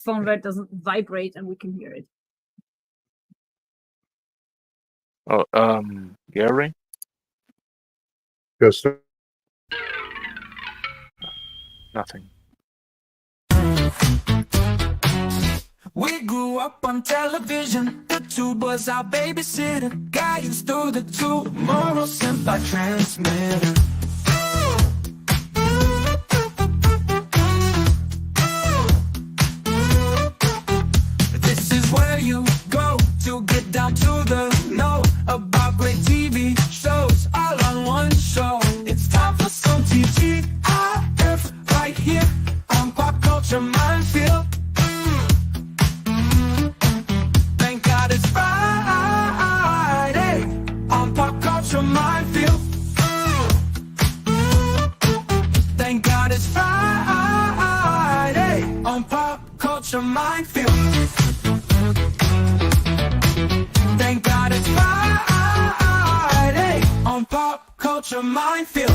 phone where it doesn't vibrate and we can hear it. Oh, Gary? Go start. Nothing. We grew up on television. The tube was our babysitter. Guidance through the tube. Morals sent by transmitter. This is where you go to get down to the know about great TV shows all on one show. It's time for some TGIF right here on Pop Culture Minefield. Thank God it's Friday on Pop Culture Minefield. Thank God it's Friday on Pop Culture Minefield. Thank God it's Friday on Pop Culture Minefield.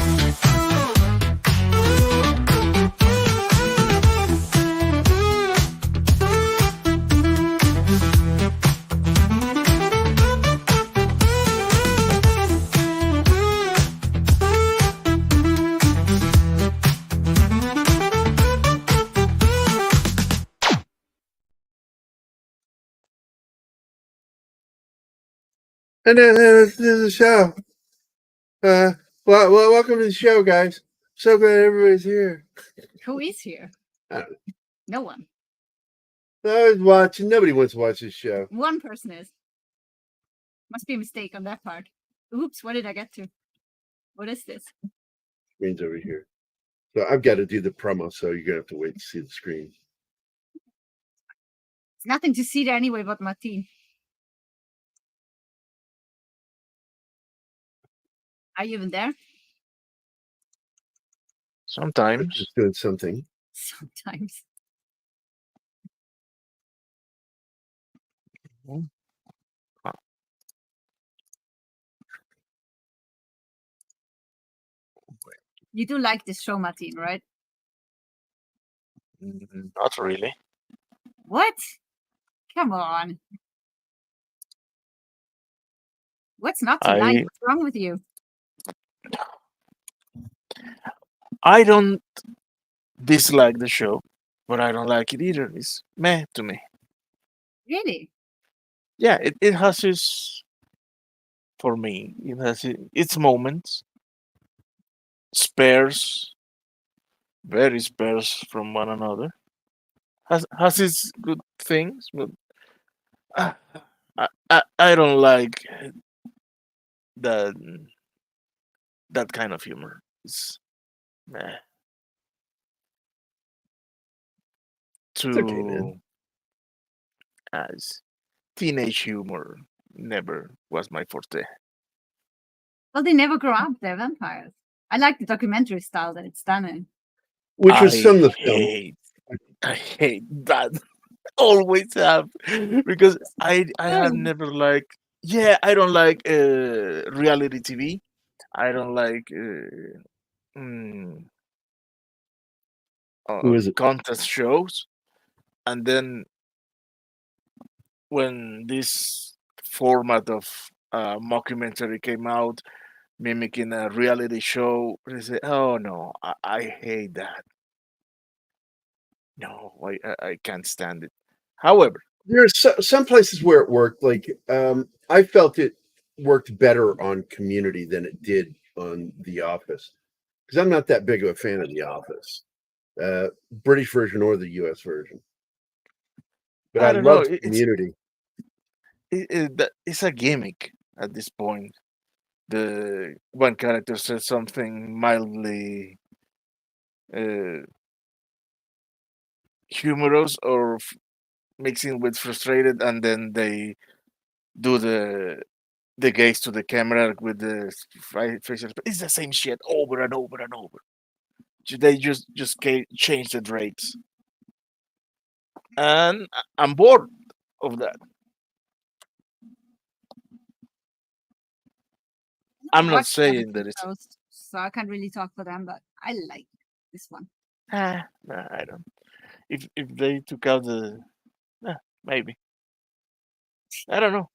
And then there's the show. Welcome to the show, guys. So glad everybody's here. Who is here? No one. I was watching. Nobody wants to watch this show. One person is. Must be a mistake on that part. Oops, what did I get to? What is this? Screen's over here. So I've got to do the promo, so you're going to have to wait to see the screen. It's nothing to see there anyway but Martin. Are you even there? Sometimes. Just doing something. Sometimes. You do like this show, Martin, right? Not really. What? Come on. What's not to like? What's wrong with you? I don't dislike the show, but I don't like it either. It's meh to me. Really? Yeah, it has its, for me, it has its moments. Spares, very spares from one another. Has its good things, but I don't like that kind of humor. It's meh. It's okay, man. As teenage humor never was my forte. Well, they never grow up. They're vampires. I like the documentary style that it's done in. Which was some of the film. I hate that. Always have, because I have never liked. Yeah, I don't like reality TV. I don't like Who is it? contest shows. And then when this format of mockumentary came out, mimicking a reality show, they say, "Oh no, I hate that. No, I can't stand it." However, There's some places where it worked. Like I felt it worked better on Community than it did on The Office, because I'm not that big of a fan of The Office, British version or the U.S. version. But I don't know. loved Community. It's a gimmick at this point. The one character says something mildly humorous or mixing with frustrated, and then they do the gaze to the camera with the facial. It's the same shit over and over and over. They just change the drapes, and I'm bored of that. I'm not saying that it's. So I can't really talk for them, but I like this one. I don't. if they took out the, maybe, I don't know.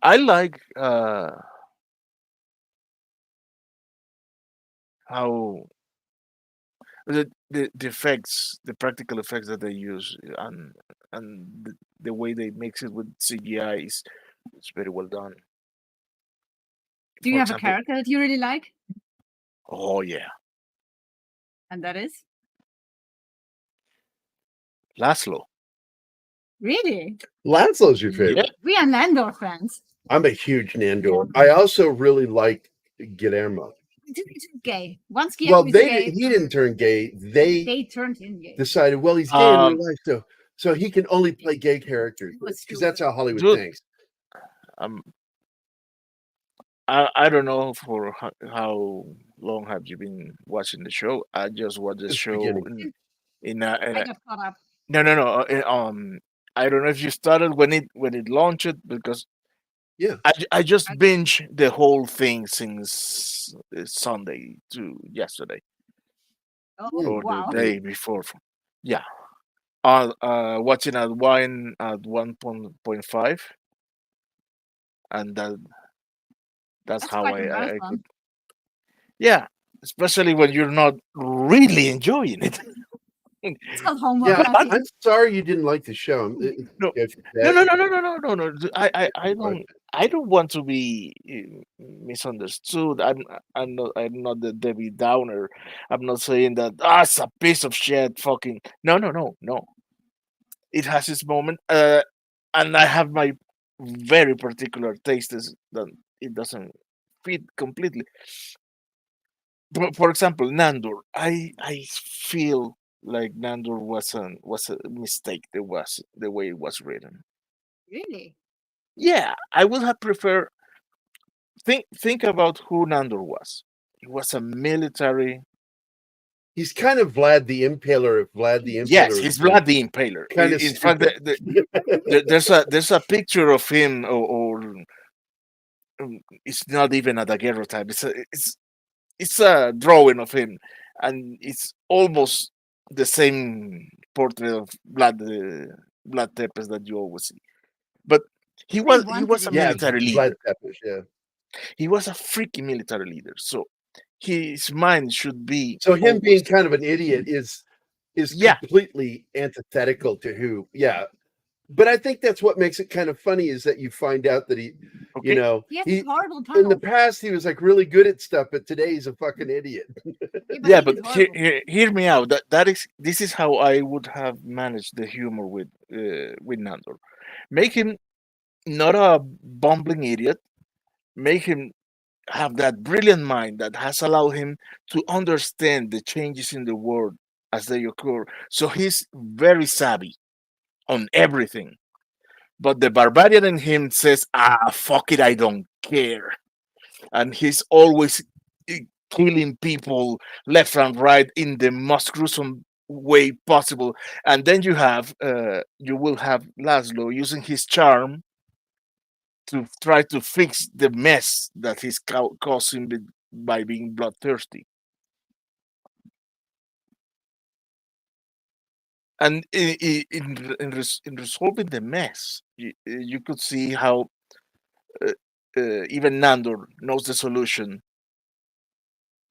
I like how the effects, the practical effects that they use, and the way they mix it with CGI is it's very well done. Do you For have a example, character that you really like? oh yeah, And that is? Laszlo. Really? Laszlo's your Yeah, favorite. We are Nandor fans. I'm a huge Nandor. I also really like Guillermo. It's gay. Once Well, Guillermo is gay, he didn't turn gay. They they turned him gay. decided, well, he's gay in real um, life, so he can only play gay characters It was because that's how Hollywood dude, thinks. um, I don't know for how long have you been watching the show. I just watched the Since the show beginning. in I a got caught up. no. I don't know if you started when it launched because Yeah. I just I- binge the whole thing since Sunday to yesterday Oh, or the wow. day before. Yeah, watching at 1.5, and that's That's how quite a I marathon. could. Yeah, especially when you're not really enjoying it. It's called homework, Yeah, Matthew. I'm sorry you didn't like the show. No, It's no, bad, no. but I don't want to be misunderstood. I'm not the Debbie Downer. I'm not saying that it's a piece of shit. Fucking no. It has its moment, and I have my very particular tastes that it doesn't fit completely. For example, Nandor. I feel like Nandor was a mistake. There was the way it was written. Really? Yeah, I would have preferred. Think about who Nandor was. He was a military. he's kind of Vlad the Impaler if Vlad the Yes, Impaler he's was Vlad the Impaler. kind of In fact, stupid. there's a picture of him, or it's not even a daguerreotype. It's a drawing of him, and it's almost the same portrait of Vlad Tepes that you always see. But They he wanted was a it Yeah, to be. military Vlad leader. Tepes, yeah. He was a freaking military leader. So his mind should be So him being always, kind of an idiot is yeah, completely antithetical to who. Yeah, but I think that's what makes it kind of funny is that you find out that you okay. know, He has he horrible in the tunnel. past he was like really good at stuff, but today he's a fucking idiot. Yeah, He but is horrible. hear me out. That is this is how I would have managed the humor with Nandor. Make him not a bumbling idiot. Make him have that brilliant mind that has allowed him to understand the changes in the world as they occur. So he's very savvy on everything. But the barbarian in him says, fuck it, I don't care. And he's always killing people left and right in the most gruesome way possible. And then you will have Laszlo using his charm to try to fix the mess that he's causing by being bloodthirsty. And in resolving the mess, you could see how uh, even Nandor knows the solution.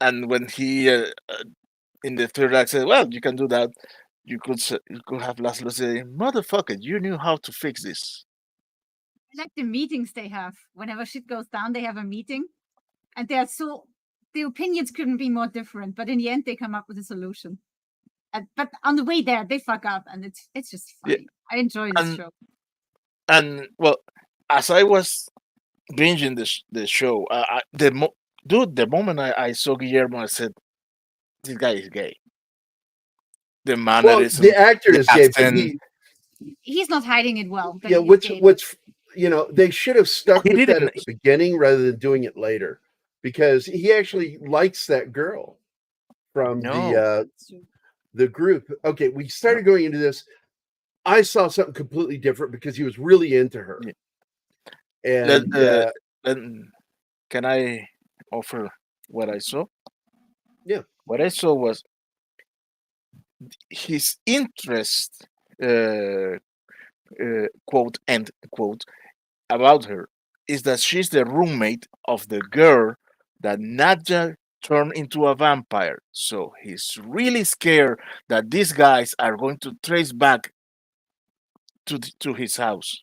And when he in the third act said, "Well, you can do that," you could have Laszlo say, "Motherfucker, you knew how to fix this." I like the meetings they have. Whenever shit goes down, they have a meeting. And they're so the opinions couldn't be more different, but in the end they come up with a solution. But on the way there, they fuck up, and it's just Yeah, funny. I enjoy this and show. well, as I was binging the show, dude, the moment I saw Guillermo, I said, "This guy is gay." The Well, the mannerism, actor the is gay, but accent. He's not hiding it well. That yeah, he is gay, but what's they should have stuck He with that didn't. at the beginning rather than doing it later, because he actually likes that girl from No, the group. Okay, we started going into this. I saw something completely different because he was really into her, yeah. Let, and let, can I offer what I saw? yeah, What I saw was his interest, quote end quote, about her is that she's the roommate of the girl that Nadja turned into a vampire. So he's really scared that these guys are going to trace back to his house.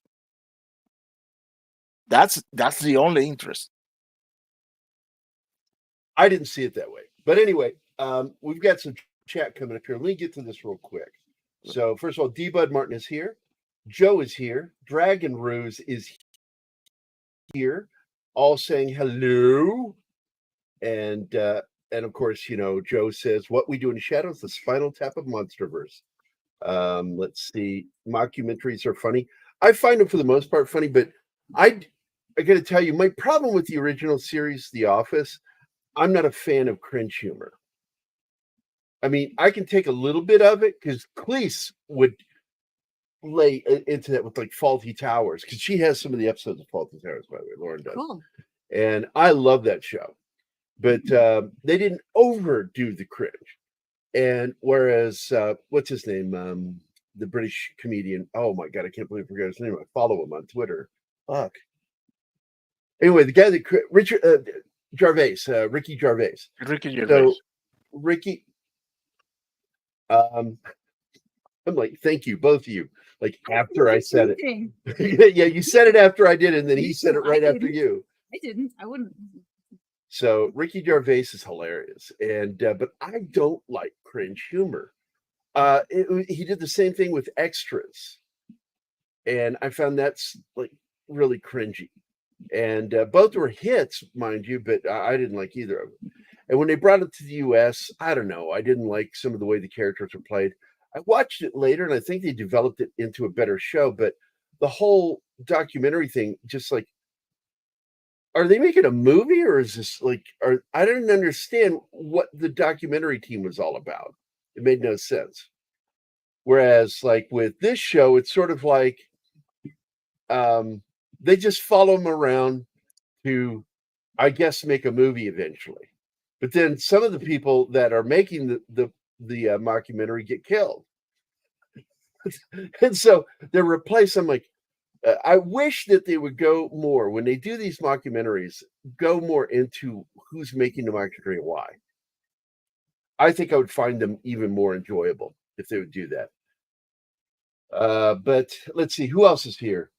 That's the only interest. I didn't see it that way. But anyway, we've got some chat coming up here. Let me get to this real quick. So first of all, D Bud Martin is here. Joe is here. Dragon Ruse is here, all saying hello. And of course, Joe says, what we do in the shadows, the Spinal Tap of Monsterverse. Let's see. Mockumentaries are funny. I find them for the most part funny, but I got to tell you, my problem with the original series, The Office, I'm not a fan of cringe humor. I mean, I can take a little bit of it because Cleese would lay into that with like Faulty Towers, because she has some of the episodes of Faulty Towers, by the way, Lauren does. Cool. And I love that show. But they didn't overdo the cringe. And whereas, what's his name? The British comedian. Oh my God, I can't believe I forgot his name. I follow him on Twitter. Fuck. Anyway, the guy that Ricky Gervais. Ricky Gervais. So Ricky, I'm like, thank you, both of you. Like after I said it. Yeah, you said it after I did it, and then he said it right after you. I didn't. I wouldn't. So Ricky Gervais is hilarious, and but I don't like cringe humor. He did the same thing with Extras, and I found that's like really cringy. And both were hits, mind you, but I didn't like either of them. And when they brought it to the U.S., I don't know. I didn't like some of the way the characters were played. I watched it later, and I think they developed it into a better show. But the whole documentary thing, just like, are they making a movie, or is this like? I didn't understand what the documentary team was all about. It made no sense. Whereas, like with this show, it's sort of like, they just follow him around to, I guess, make a movie eventually. But then some of the people that are making the mockumentary get killed. And so they're replaced. I'm like, I wish that they would go more, when they do these mockumentaries, go more into who's making the mockumentary and why. I think I would find them even more enjoyable if they would do that. But let's see, who else is here?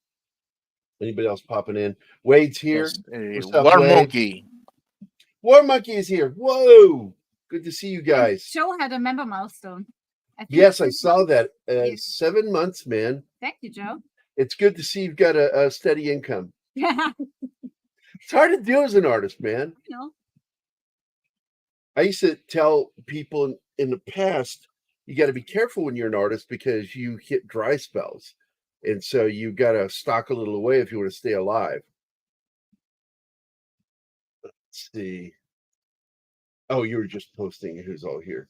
Anybody else popping in? Wade's here. Yes. War Monkey. War Monkey is here. Whoa. Good to see you guys. Joe had a member milestone. Yes, I saw that. 7 months, man. Thank you, Joe. It's good to see you've got a steady income. Yeah. It's hard to do as an artist, man. I used to tell people in the past, you got to be careful when you're an artist because you hit dry spells. And so you got to stock a little away if you want to stay alive. Let's see. Oh, you were just posting who's all here.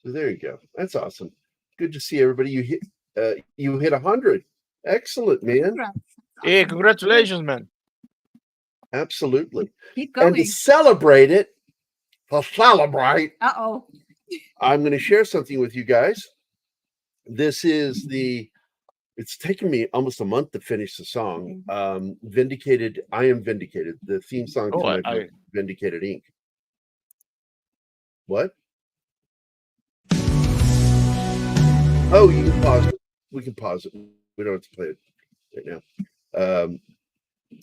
So there you go. That's awesome. Good to see everybody. You hit 100. Excellent, man. Hey, congratulations, man. Absolutely. Keep going. And to celebrate it, Uh-oh. I'm going to share something with you guys. This is it's taken me almost a month to finish the song. Vindicated, I Am Vindicated, the theme song to my book, Vindicated Inc. What? Oh, you can pause it. We can pause it. We don't have to play it right now.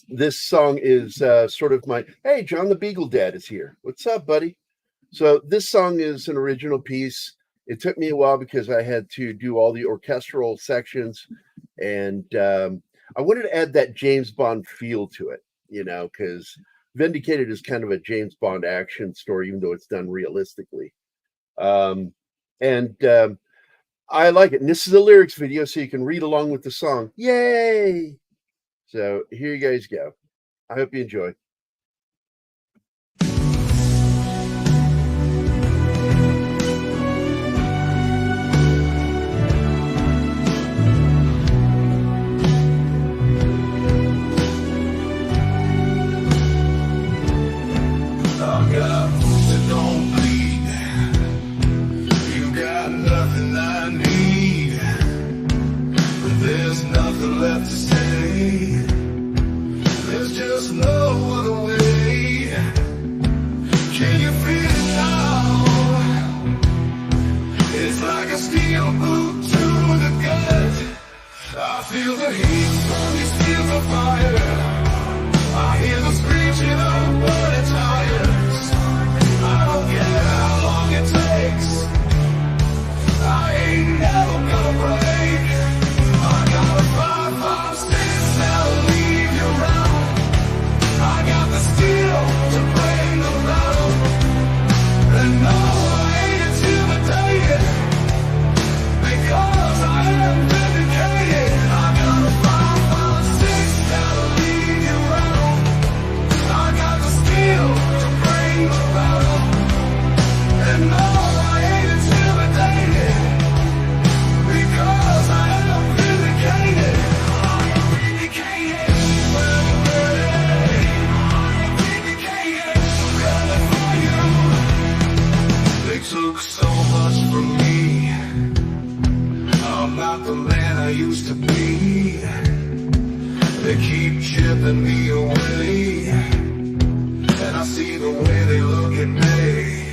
This song is sort of my, hey, John the Beagle Dad is here. What's up, buddy? So this song is an original piece. It took me a while because I had to do all the orchestral sections, and I wanted to add that James Bond feel to it, because Vindicated is kind of a James Bond action story, even though it's done realistically. I like it. And this is a lyrics video, so you can read along with the song. Yay! So here you guys go. I hope you enjoy. Don't bleed. You got nothing. feel the heat from these fields of fire. I hear the screeching of burning tires. I don't care how long it takes. I ain't never gonna break. I got a 5.56 that'll leave you round. I got the steel to bring the battle. And no, I ain't intimidated, because I am vindicated. I got a 5.56 that'll leave you round. I got the steel to bring the battle. And no, I ain't intimidated, because I am vindicated. I am vindicated. They took so much from me. I'm not the man I used to be. They keep chipping me away, and I see the way they look at me.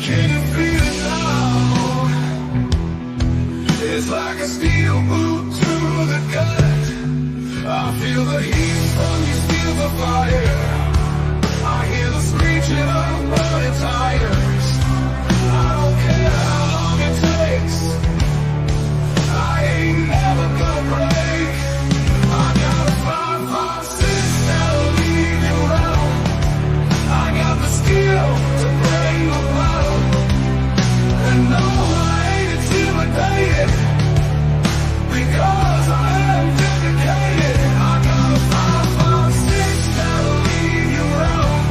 Can you feel it now? It's like a steel boot to the gut. I feel the heat from these fields of fire. I hear the screeching of burning tires. I don't care how long it takes. I ain't never gonna break. I got a 5.56 that'll leave you round. I got the steel to bring the battle. And no, I ain't intimidated, because I am vindicated. I got a 5.56 that'll leave you round.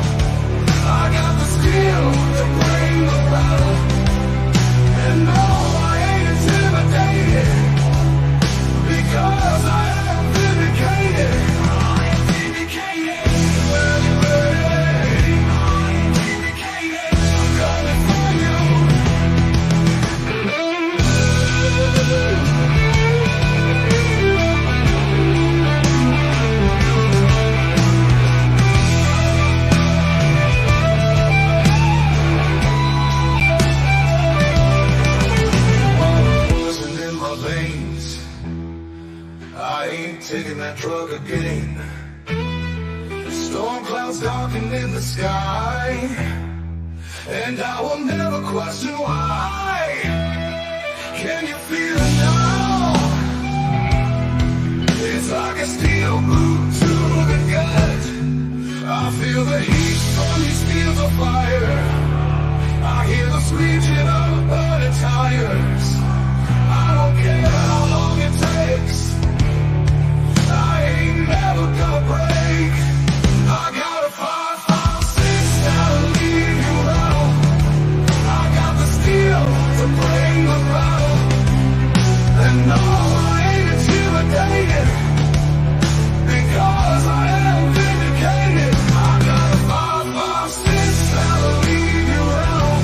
I got the steel to bring the battle. And no, I ain't intimidated, because I am vindicated. I am vindicated. Ready, ready. I am vindicated. I'm coming for you. Poison in my veins. I ain't taking that drug again. Storm clouds darkening in the sky, and I will never question why. Can you feel it now? It's like a steel boot to the gut. I feel the heat from these fields of fire. I hear the screeching of burning tires. I don't care how long it takes. I ain't never gonna break. I got a 5.56 that'll leave you round. I got the steel to bring the battle. And no, I ain't intimidated, because I am vindicated. I got a 5.56 that'll leave you round.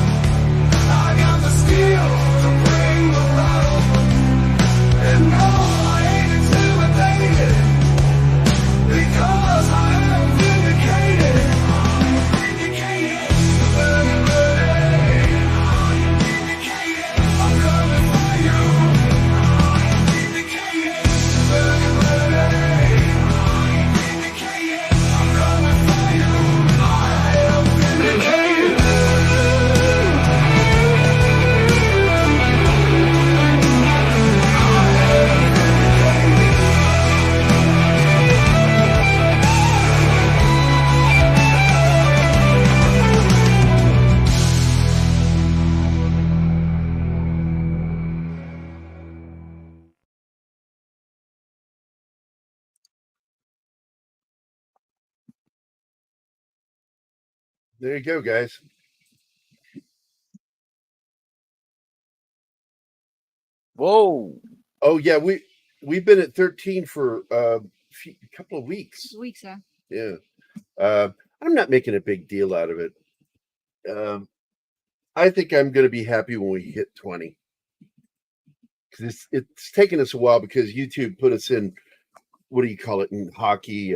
I got the steel to bring the battle. And no, I ain't intimidated, because I am vindicated. I am vindicated. Ready, ready. I am vindicated. I'm coming for you. I am vindicated. Ready, ready. I am vindicated. I'm coming for you. I am vindicated. There you go, guys. Whoa. Oh yeah, we've been at 13 for a couple of weeks. Weeks, huh? Yeah. I'm not making a big deal out of it. I think I'm going to be happy when we hit 20. Because it's taken us a while, because YouTube put us in, what do you call it in hockey,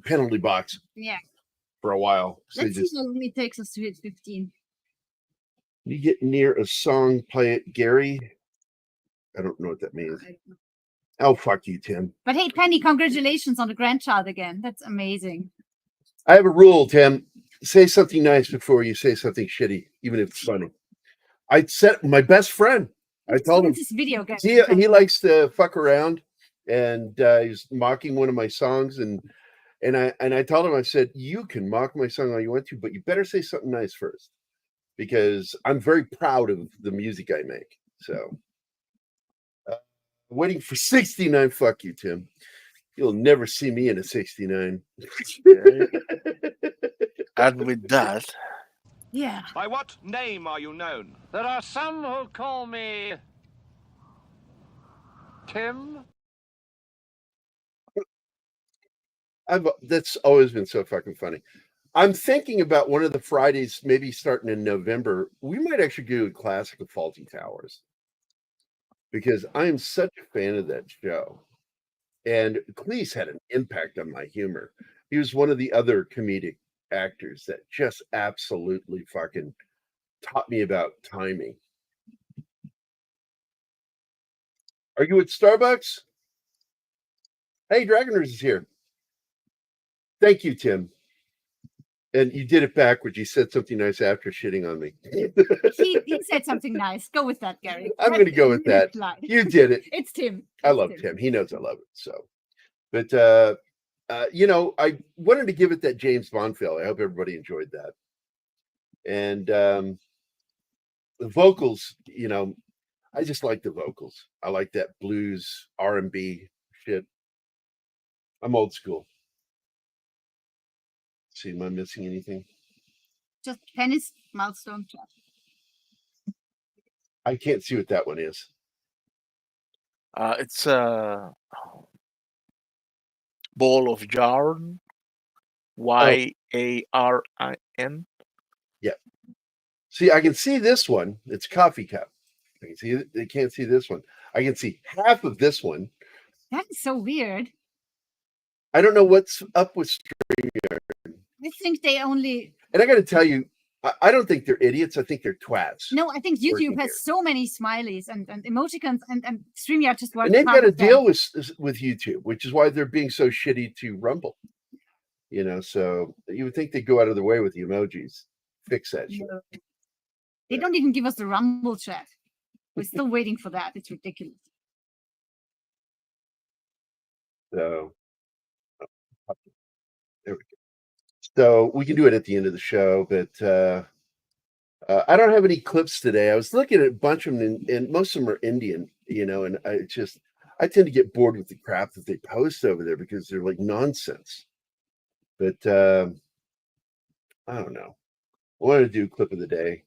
penalty box. Yeah. For a while. So Let's see how long it takes us to hit 15. You get near a song, play it, Gary. I don't know what that means. Oh, fuck you, Tim. But hey, Penny, congratulations on the grandchild again. That's amazing. I have a rule, Tim. Say something nice before you say something shitty, even if it's funny. I said my best friend. I told him this video game. he likes to fuck around, and he's mocking one of my songs, and I told him, I said, you can mock my song all you want to, but you better say something nice first, because I'm very proud of the music I make. So, waiting for 69. Fuck you, Tim. You'll never see me in a 69. And with that, Yeah. By what name are you known? There are some who call me Tim. That's always been so fucking funny. I'm thinking about one of the Fridays, maybe starting in November, we might actually do a classic of Faulty Towers, because I am such a fan of that show. And Cleese had an impact on my humor. He was one of the other comedic actors that just absolutely fucking taught me about timing. Are you at Starbucks? Hey, Dragoners is here. Thank you, Tim. And you did it backwards. You said something nice after shitting on me. he said something nice. Go with that, Gary. I'm going to go with that. You did it. It's Tim. I love Tim. He knows I love it. So, but I wanted to give it that James Bond feel. I hope everybody enjoyed that. And the vocals, I just like the vocals. I like that blues R&B shit. I'm old school. See, am I missing anything? Just Penny's milestone chat. I can't see what that one is. it's a ball of yarn. YARIN. Yeah. See, I can see this one. It's coffee cup. I can see it. They can't see this one. I can see half of this one. That is so weird. I don't know what's up with StreamYard. I think they only. And I got to tell you, I don't think they're idiots. I think they're twats. No, I think YouTube working has here. so many smileys and emoticons, and StreamYard just works. And they've got to with them. deal with YouTube, which is why they're being so shitty to Rumble. So you would think they'd go out of their way with the emojis, fix that shit. No. They don't even give us the Rumble chat. We're still waiting for that. It's ridiculous. So there we go. So we can do it at the end of the show, but I don't have any clips today. I was looking at a bunch of them, and most of them are Indian, and I tend to get bored with the crap that they post over there because they're like nonsense. But I don't know. I wanted to do clip of the day.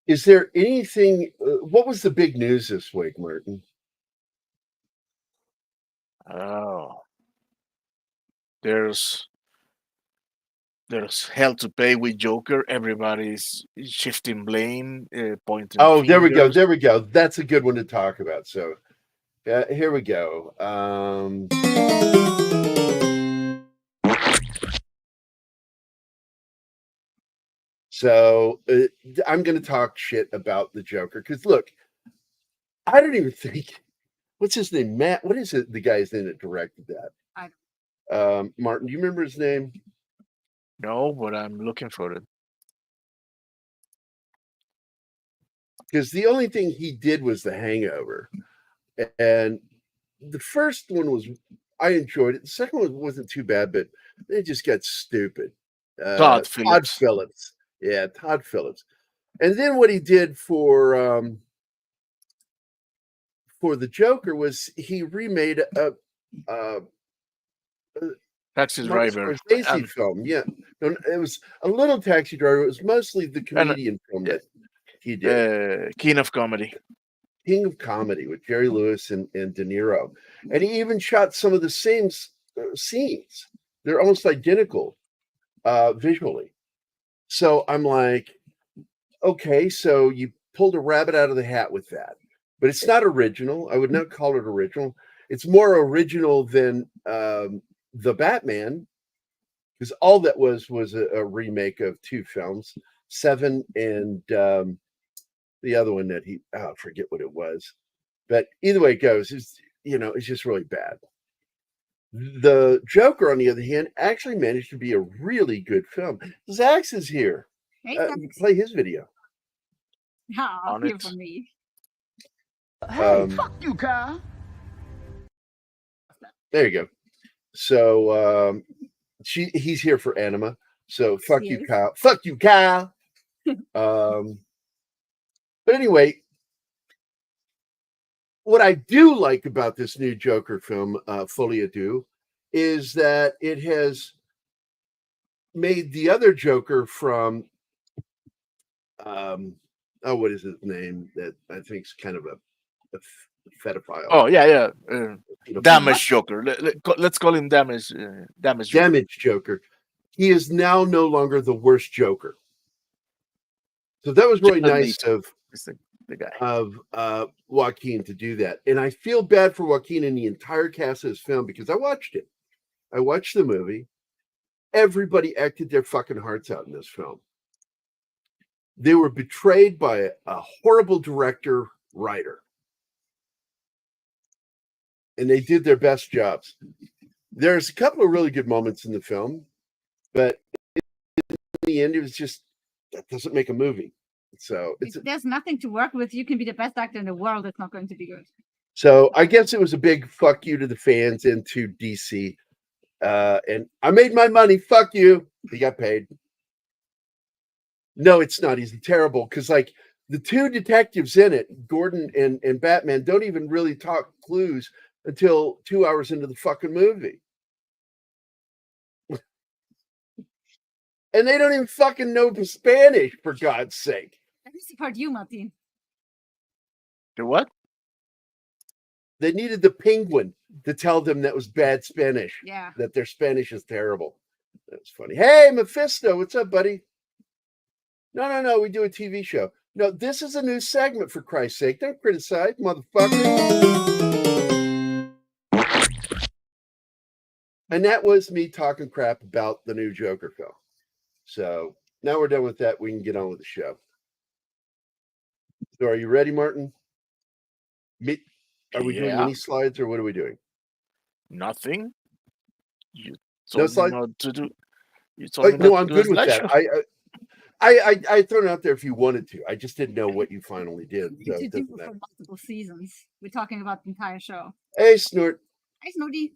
Is there anything? What was the big news this week, Martin? Oh, there's hell to pay with Joker. Everybody's shifting blame, pointing. Oh, there we go. fingers. There we go. That's a good one to talk about. So here we go. So I'm going to talk shit about the Joker because look, I don't even think what's his name, Matt. What is it? The guy's name that directed that. Martin, do you remember his name? No, but I'm looking for it. Because the only thing he did was The Hangover, and the first one was I enjoyed it. The second one wasn't too bad, but it just got stupid. Todd Phillips. Yeah, Todd Phillips. And then what he did for the Joker was he remade a Taxi Martin Driver. Scorsese film. Yeah, no, it was a little Taxi Driver. It was mostly the comedian film that he did. King of Comedy. King of Comedy with Jerry Lewis and De Niro. And he even shot some of the same scenes. They're almost identical visually. So I'm like, okay, so you pulled a rabbit out of the hat with that. But it's not original. I would not call it original. It's more original than The Batman, because all that was a remake of two films, Seven and the other one that I forget what it was. But either way it goes, it's just really bad. The Joker, on the other hand, actually managed to be a really good film. Zax is here. Hey, Play his video. On here it. for me. Fuck you, Kyle. There you go. So he's here for Anima. So fuck you, Yes. Kyle. Fuck you, Kyle. But anyway, what I do like about this new Joker film, Folie à Deux, is that it has made the other Joker from what is his name? That I think is kind of a pedophile. Oh yeah. Pedophile. Damage Joker. Let's call him Damage. Damage Joker. Damage Joker. He is now no longer the worst Joker. So that was really nice of the guy. of Joaquin to do that. And I feel bad for Joaquin and the entire cast of this film because I watched it. I watched the movie. Everybody acted their fucking hearts out in this film. They were betrayed by a horrible director, writer. And they did their best jobs. There's a couple of really good moments in the film, but in the end, it was just, that doesn't make a movie. So If there's nothing to work with, you can be the best actor in the world. It's not going to be good. So I guess it was a big fuck you to the fans and to DC. And I made my money. Fuck you. He got paid. No, it's not. He's terrible because, like, the two detectives in it, Gordon and Batman, don't even really talk clues until 2 hours into the fucking movie. And they don't even fucking know Spanish, for God's sake. Let me see part you, Martin. The what? They needed the Penguin to tell them that was bad Spanish. Yeah. That their Spanish is terrible. That's funny. Hey, Mephisto, what's up, buddy? No, we do a TV show. No, this is a new segment, for Christ's sake. Don't criticize, motherfucker. And that was me talking crap about the new Joker film. So now we're done with that. We can get on with the show. So are you ready, Martin? Are we doing mini slides or what are we doing? Nothing. You No told me slides? not to do. You told me No, not I'm to do a good with that. slideshow. I thrown it out there if you wanted to. I just didn't know what you finally did. So To it do doesn't for matter. multiple seasons. We're talking about the entire show. Hey, Snort. Hi, Snooty.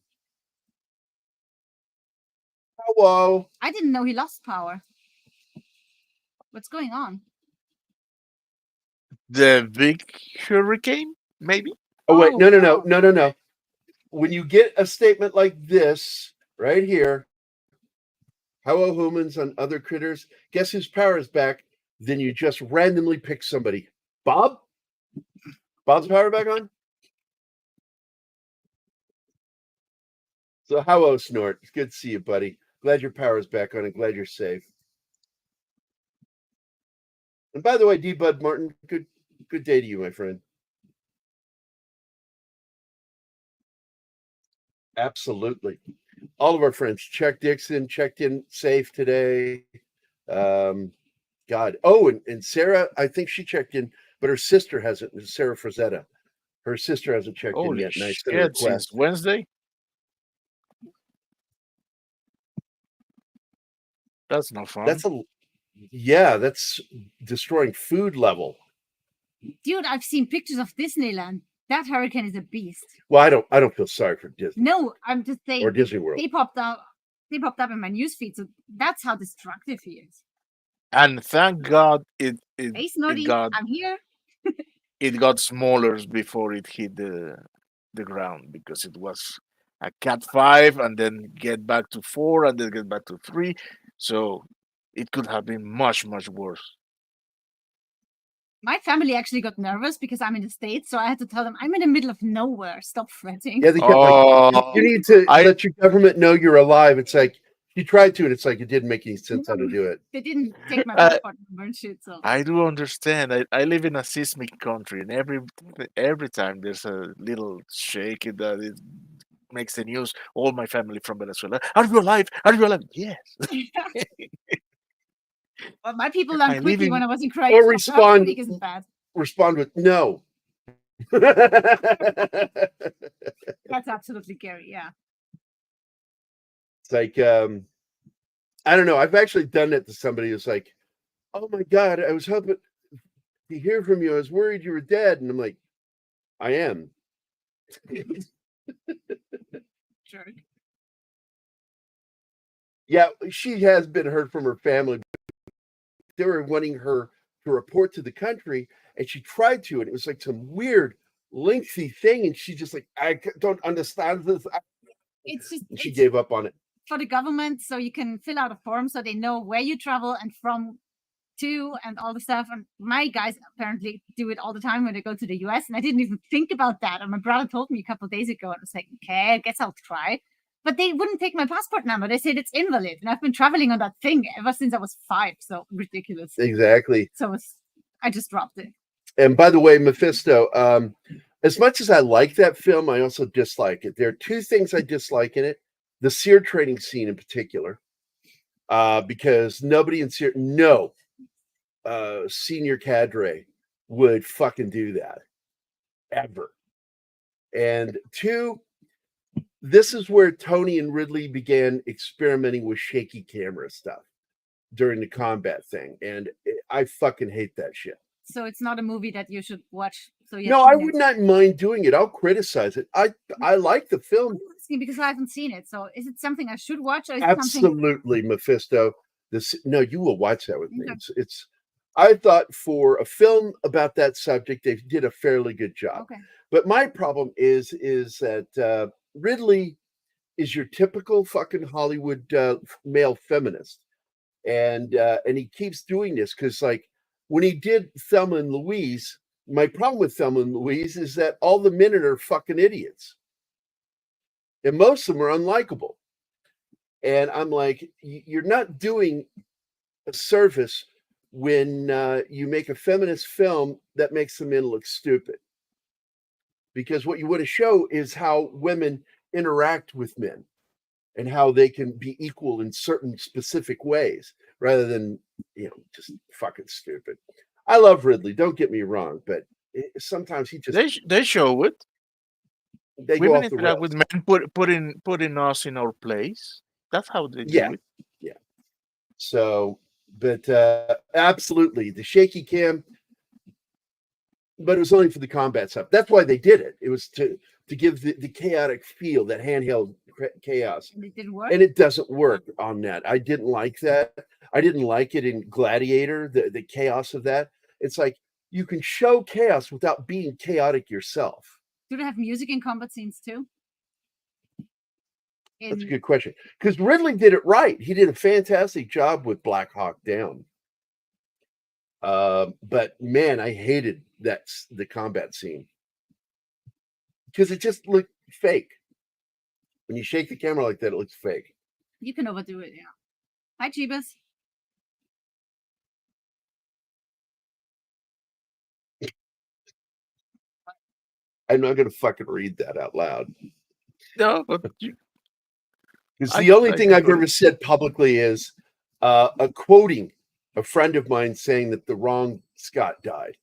Hello. I didn't know he lost power. What's going on? The big hurricane, maybe? Oh, wait. Oh, No. When you get a statement like this right here, hello, humans and other critters, guess whose power is back? Then you just randomly pick somebody. Bob? Bob's power back on? So, hello, Snort. It's good to see you, buddy. Glad your power is back on and glad you're safe. And by the way, D-Bud Martin, good day to you, my friend. Absolutely. All of our friends. Chuck Dixon checked in safe today. God. Oh, and Sarah, I think she checked in, but her sister hasn't. Sarah Frazetta. Her sister hasn't checked in Holy yet. Nice shit, since Wednesday? That's not fun. That's destroying food level. Dude, I've seen pictures of Disneyland. That hurricane is a beast. Well, I don't feel sorry for Disney No, I'm just saying. or Disney World. They popped up in my newsfeed, so that's how destructive he is. And thank God Hey, Snotty, I'm here. it got smaller before it hit the ground because it was a Cat 5 and then get back to 4 and then get back to 3. So it could have been much, much worse. My family actually got nervous because I'm in the States, so I had to tell them I'm in the middle of nowhere. Stop fretting. Yeah, they kept like, you need to let your government know you're alive. It's like you tried to, and it's like it didn't make any sense how to do it. They didn't take my passport number and shit. So I do understand. I live in a seismic country, and every time there's a little shake that it makes the news. All my family from Venezuela, are you alive? Are you alive? Yes. well, my people learned quickly when I was in crisis. Or respond isn't bad. Respond with no. That's absolutely Gary. Yeah. It's like, I don't know. I've actually done that to somebody who's like, oh my God, I was hoping to hear from you. I was worried you were dead. And I'm like, I am. Jerk. Yeah, she has been heard from her family. They were wanting her to report to the country, and she tried to, and it was like some weird, lengthy thing. And she just like, I don't understand this. It's just And she it's gave up on it. for the government, so you can fill out a form so they know where you travel and from to and all the stuff. And my guys apparently do it all the time when they go to the US. And I didn't even think about that. And my brother told me a couple of days ago, and I was like, okay, I guess I'll try. But they wouldn't take my passport number. They said it's invalid. And I've been traveling on that thing ever since I was 5. So ridiculous. Exactly. So I just dropped it. And by the way, Mephisto, as much as I like that film, I also dislike it. There are two things I dislike in it. The seer training scene in particular, because nobody in seer, senior cadre would fucking do that ever. And two, this is where Tony and Ridley began experimenting with shaky camera stuff during the combat thing. And I fucking hate that shit. So it's not a movie that you should watch. So No, I would not mind doing it. I'll criticize it. I like the film. I'm asking because I haven't seen it. So is it something I should watch? Or is Absolutely, Mephisto. No, you will watch that with me. Okay. It's. I thought for a film about that subject, they did a fairly good job. Okay. But my problem is that Ridley is your typical fucking Hollywood male feminist, and he keeps doing this because, like, when he did Thelma and Louise, my problem with Thelma and Louise is that all the men in her are fucking idiots, and most of them are unlikable. And I'm like, you're not doing a service when you make a feminist film that makes the men look stupid. Because what you want to show is how women interact with men and how they can be equal in certain specific ways rather than, just fucking stupid. I love Ridley, don't get me wrong, but sometimes he just... They show it. They go Women off the interact rails. with men, putting us in our place. That's how they do it. Yeah. So, but absolutely, the shaky cam, but it was only for the combat stuff. That's why they did it. It was to give the chaotic feel, that handheld chaos. And it didn't work. And it doesn't work on that. I didn't like that. I didn't like it in Gladiator, the chaos of that. It's like you can show chaos without being chaotic yourself. Do they have music in combat scenes too? That's a good question. Because Ridley did it right. He did a fantastic job with Black Hawk Down. But man, I hated the combat scene. Because it just looked fake. When you shake the camera like that, it looks fake. You can overdo it, yeah. Hi, Jeebus. I'm not going to fucking read that out loud. No, but Because the only thing I've ever said publicly is a quoting a friend of mine saying that the wrong Scott died.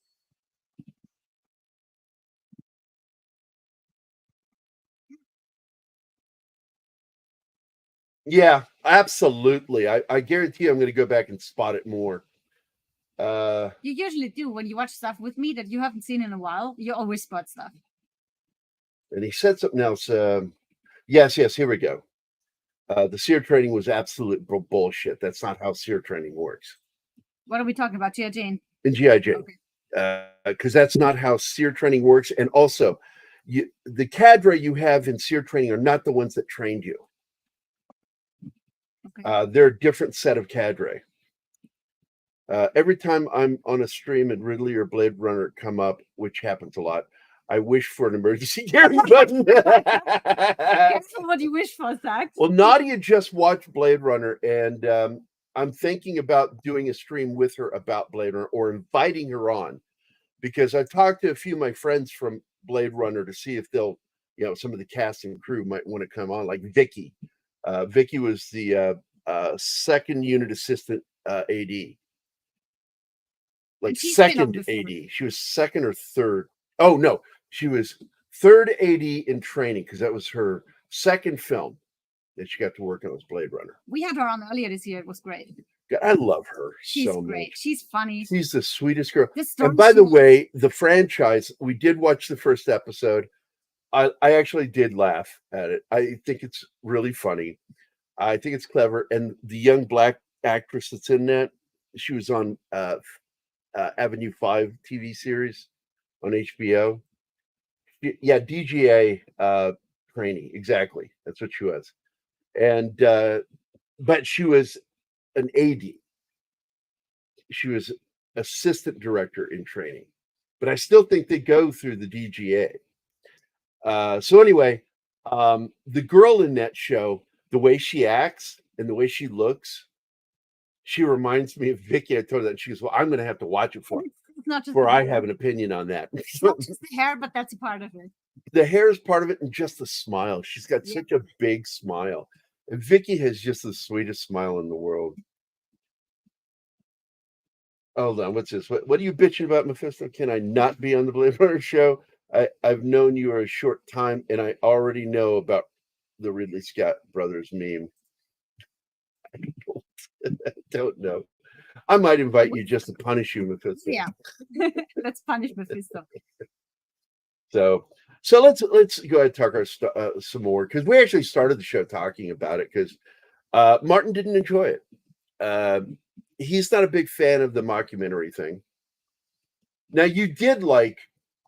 Yeah, absolutely. I guarantee I'm going to go back and spot it more. You usually do when you watch stuff with me that you haven't seen in a while. You always spot stuff. And he said something else. Yes, here we go. The seer training was absolute bullshit. That's not how seer training works. What are we talking about, G.I. Jane? In G.I. Jane. Okay. Because that's not how seer training works. And also, the cadre you have in seer training are not the ones that trained you. Okay. They're a different set of cadre. Every time I'm on a stream and Ridley or Blade Runner come up, which happens a lot, I wish for an emergency Gary button. Careful what you wish for, Zach. Well, Nadia just watched Blade Runner, and I'm thinking about doing a stream with her about Blade Runner or inviting her on, because I've talked to a few of my friends from Blade Runner to see if they'll, some of the cast and crew might want to come on, like Vicky. Vicky was the second unit assistant AD. Like second AD. She was second or third. Oh, no. She was third AD in training because that was her second film that she got to work on was Blade Runner. We had her on earlier this year. It was great. I love her She's so great. much. She's funny. She's the sweetest girl. The story And by she the was- way, the franchise, we did watch the first episode. I actually did laugh at it. I think it's really funny. I think it's clever. And the young black actress that's in that, she was on Avenue 5 TV series on HBO. Yeah, DGA trainee. Exactly. That's what she was. And but she was an AD. She was assistant director in training. But I still think they go through the DGA. So anyway, the girl in that show, the way she acts and the way she looks, she reminds me of Vicky. I told her that. She goes, well, I'm going to have to watch it It's not just before the I hair. have an opinion on that. It's not just the hair, but that's a part of it. The hair is part of it and just the smile. She's got Yeah. such a big smile. And Vicky has just the sweetest smile in the world. Hold on, what's this? What are you bitching about, Mephisto? Can I not be on the Blade Runner show? I've known you a short time, and I already know about the Ridley Scott brothers meme. I don't know. I might invite you just to punish you, Mephisto. Yeah. Let's punish Mephisto. So let's go ahead and talk some more because we actually started the show talking about it because Martin didn't enjoy it. He's not a big fan of the mockumentary thing. Now you did like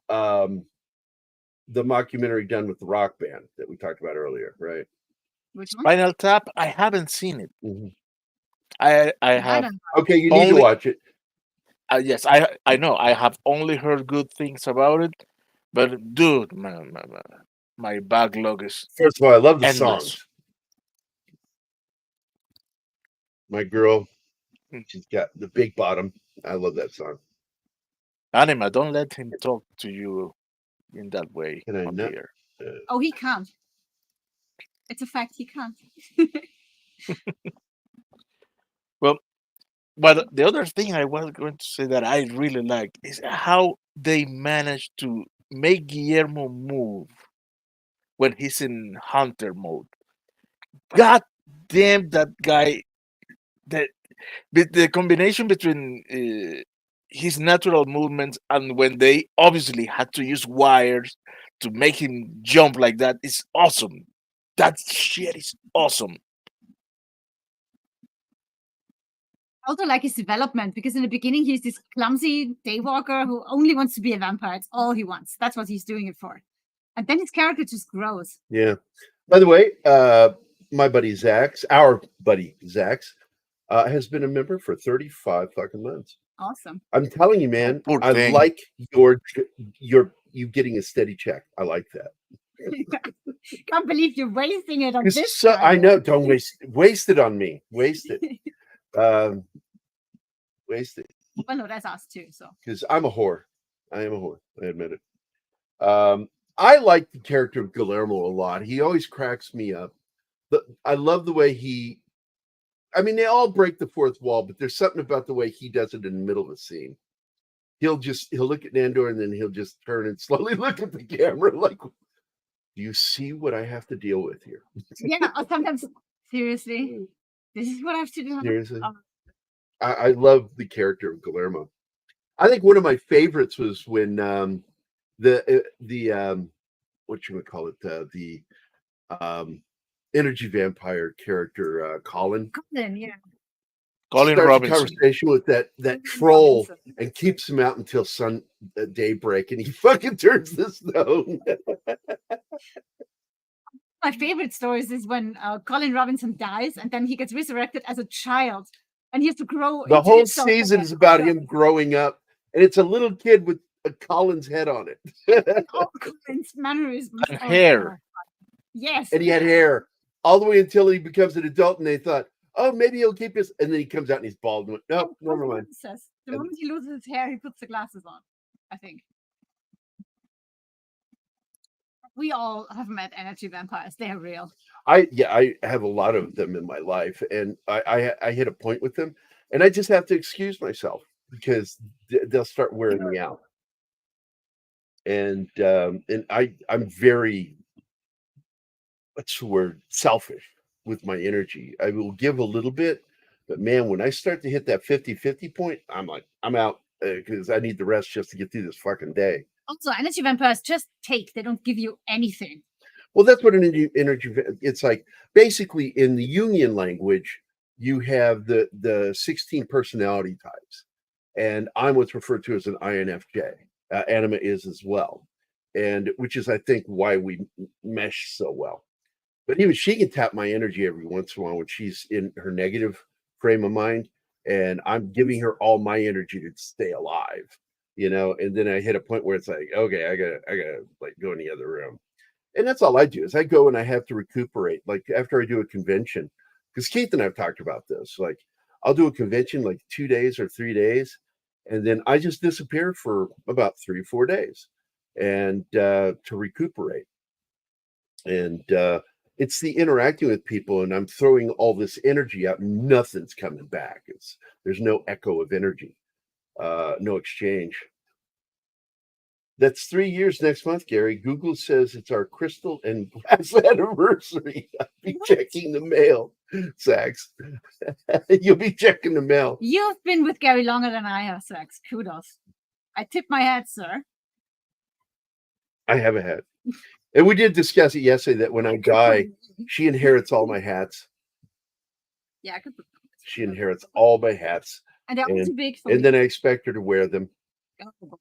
the mockumentary done with the rock band that we talked about earlier, right? Which one? Spinal Tap. I haven't seen it. Mhm. I I have. don't know. Okay, you need to Only- watch it. Yes, I know. I have only heard good things about it, but dude, my backlog is First of all, I love the endless. songs. My girl, she's got the big bottom. I love that song. Anima. Don't let him talk to you in that way Can I up not? here. Oh, he can't. It's a fact. He can't. But the other thing I was going to say that I really like is how they managed to make Guillermo move when he's in hunter mode. God damn that guy! The combination between his natural movements and when they obviously had to use wires to make him jump like that is awesome. That shit is awesome. Also like his development, because in the beginning he's this clumsy daywalker who only wants to be a vampire. It's all he wants. That's what he's doing it for. And then his character just grows. Yeah. By the way, my buddy Zax, our buddy Zax, has been a member for 35 fucking months. Awesome. I'm telling you, man, Poor I thing. like you getting a steady check. I like that. Can't believe you're wasting it on It's this. so, I guy. know. Don't waste it on me. Waste it. Waste it Well, no, that's us too. So because I'm a whore. I am a whore. I admit it. I like the character of Guillermo a lot. He always cracks me up. I love the way they all break the fourth wall, but there's something about the way he does it in the middle of a scene. He'll look at Nandor and then he'll just turn and slowly look at the camera like, do you see what I have to deal with here? yeah, or sometimes seriously, this is what I have to do. Seriously. Oh. I love the character of Guillermo. I think one of my favorites was when the what you would call it, the energy vampire character Colin Colin, yeah. Colin starts Robinson. a conversation with that Colin troll Robinson. and keeps him out until daybreak, and he fucking turns the snow. My favorite stories is when Colin Robinson dies and then he gets resurrected as a child and he has to grow. The into whole himself season again. is about him growing up, and it's a little kid with a Colin's head on it. All Colin's mannerisms. And Oh, hair. God. Yes. And he had hair all the way until he becomes an adult, and they thought, oh, maybe he'll keep his. And then he comes out and he's bald. And went, no, never mind. Says, the moment he loses his hair, he puts the glasses on, I think. We all have met energy vampires. They are real. I have a lot of them in my life, and I hit a point with them, and I just have to excuse myself because they'll start wearing me out. and I'm very, what's the word, selfish with my energy. I will give a little bit, but man, when I start to hit that 50-50 point, I'm like, I'm out, because I need the rest just to get through this fucking day. Also, energy vampires just take. They don't give you anything. Well, that's what an it's like. Basically, in the Jungian language, you have the 16 personality types, and I'm what's referred to as an INFJ. Anima is as well, and which is, I think, why we mesh so well. But even she can tap my energy every once in a while when she's in her negative frame of mind, and I'm giving her all my energy to stay alive, And then I hit a point where it's like, okay, I gotta like go in the other room. And that's all I do is I go and I have to recuperate. Like after I do a convention, because Keith and I've talked about this. Like I'll do a convention like 2 days or 3 days, and then I just disappear for about 3-4 days, and to recuperate. And it's the interacting with people, and I'm throwing all this energy out. And nothing's coming back. There's no echo of energy, no exchange. That's 3 years next month, Gary. Google says it's our crystal and glass anniversary. I'll be checking the mail, Sax. You'll be checking the mail. You've been with Gary longer than I have, Sax. Kudos. I tip my hat, sir. I have a hat. And we did discuss it yesterday that when I die, she inherits all my hats. Yeah, I could. She inherits all my hats. And they're all too big for me. And then I expect her to wear them. Oh, boy.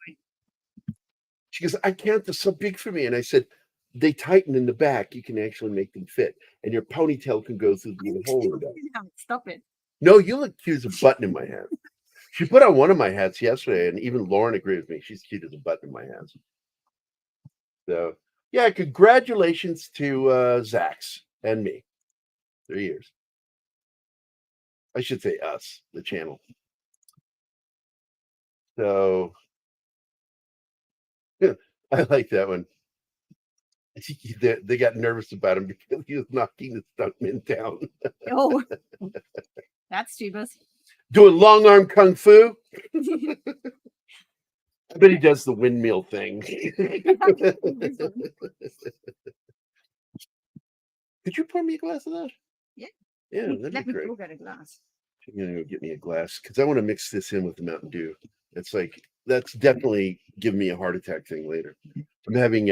She goes, I can't, they're so big for me. And I said, they tighten in the back. You can actually make them fit. And your ponytail can go through the hole in that. Stop it. No, you'll accuse a button in my hat. She put on one of my hats yesterday, and even Lauren agreed with me. She's cute as a button in my hats. So, yeah, congratulations to Zax and me. 3 years. I should say us, the channel. So, yeah, I like that one. They got nervous about him because he was knocking the stuntman down. Oh, that's stupid. Doing long arm kung fu. I bet he does the windmill thing. Could you pour me a glass of that? Yeah. Yeah, that'd Let be me great. go get a glass. I'm gonna go get me a glass because I want to mix this in with the Mountain Dew. It's like that's definitely giving me a heart attack thing later. I'm having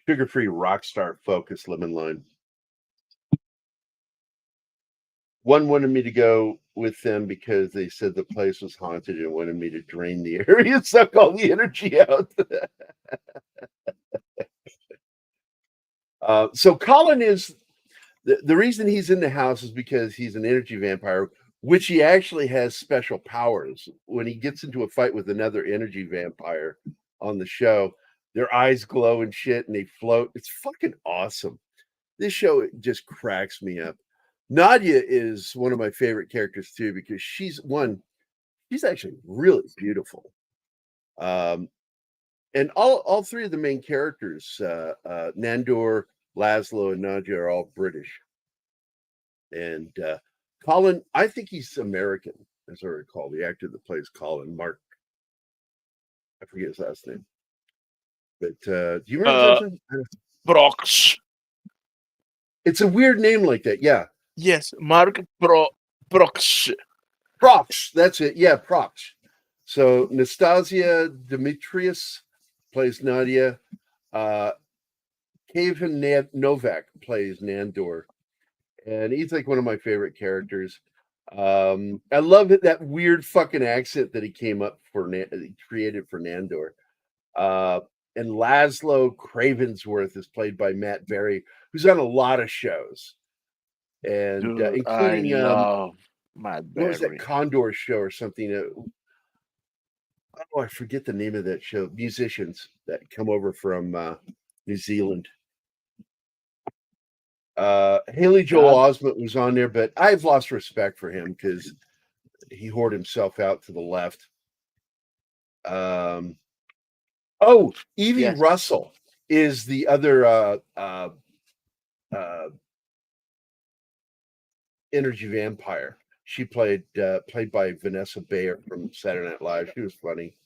sugar-free Rockstar Focus lemon lime. One wanted me to go with them because they said the place was haunted and wanted me to drain the area, suck all the energy out. So Colin is the reason he's in the house is because he's an energy vampire, which he actually has special powers. When he gets into a fight with another energy vampire on the show, their eyes glow and shit, and they float. It's fucking awesome. This show just cracks me up. Nadia is one of my favorite characters too because she's actually really beautiful. And all three of the main characters, Nandor, Laszlo, and Nadia, are all British. And Colin, I think he's American, as I recall. The actor that plays Colin, Mark, I forget his last name. But do you remember his last name? Brox. It's a weird name like that, yeah. Yes, Mark Brox. Prox, that's it. Yeah, Prox. So Nastasia Demetrius plays Nadia. Kevin Novak plays Nandor. And he's like one of my favorite characters. I love that weird fucking accent that he came up for, he created for Nandor. And Laszlo Cravensworth is played by Matt Berry, who's on a lot of shows. And Dude, including I love Matt Berry. what was that Condor show or something? I forget the name of that show. Musicians that come over from New Zealand. Haley Joel Osment was on there, but I've lost respect for him because he whored himself out to the left. Evie Russell is the other energy vampire. She played by Vanessa Bayer from Saturday Night Live. She was funny.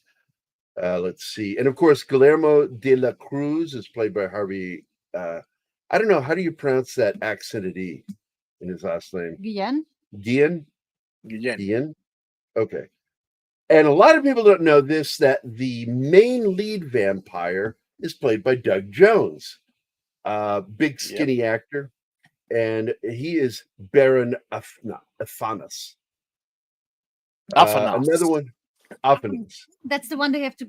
Let's see. And of course, Guillermo de la Cruz is played by Harvey. I don't know. How do you pronounce that accented E in his last name? Guillen? Guillen? Guillen. Guillen? Okay. And a lot of people don't know this, that the main lead vampire is played by Doug Jones, big skinny actor. And he is Baron Athanas. Another one, Athanas. That's the one they have to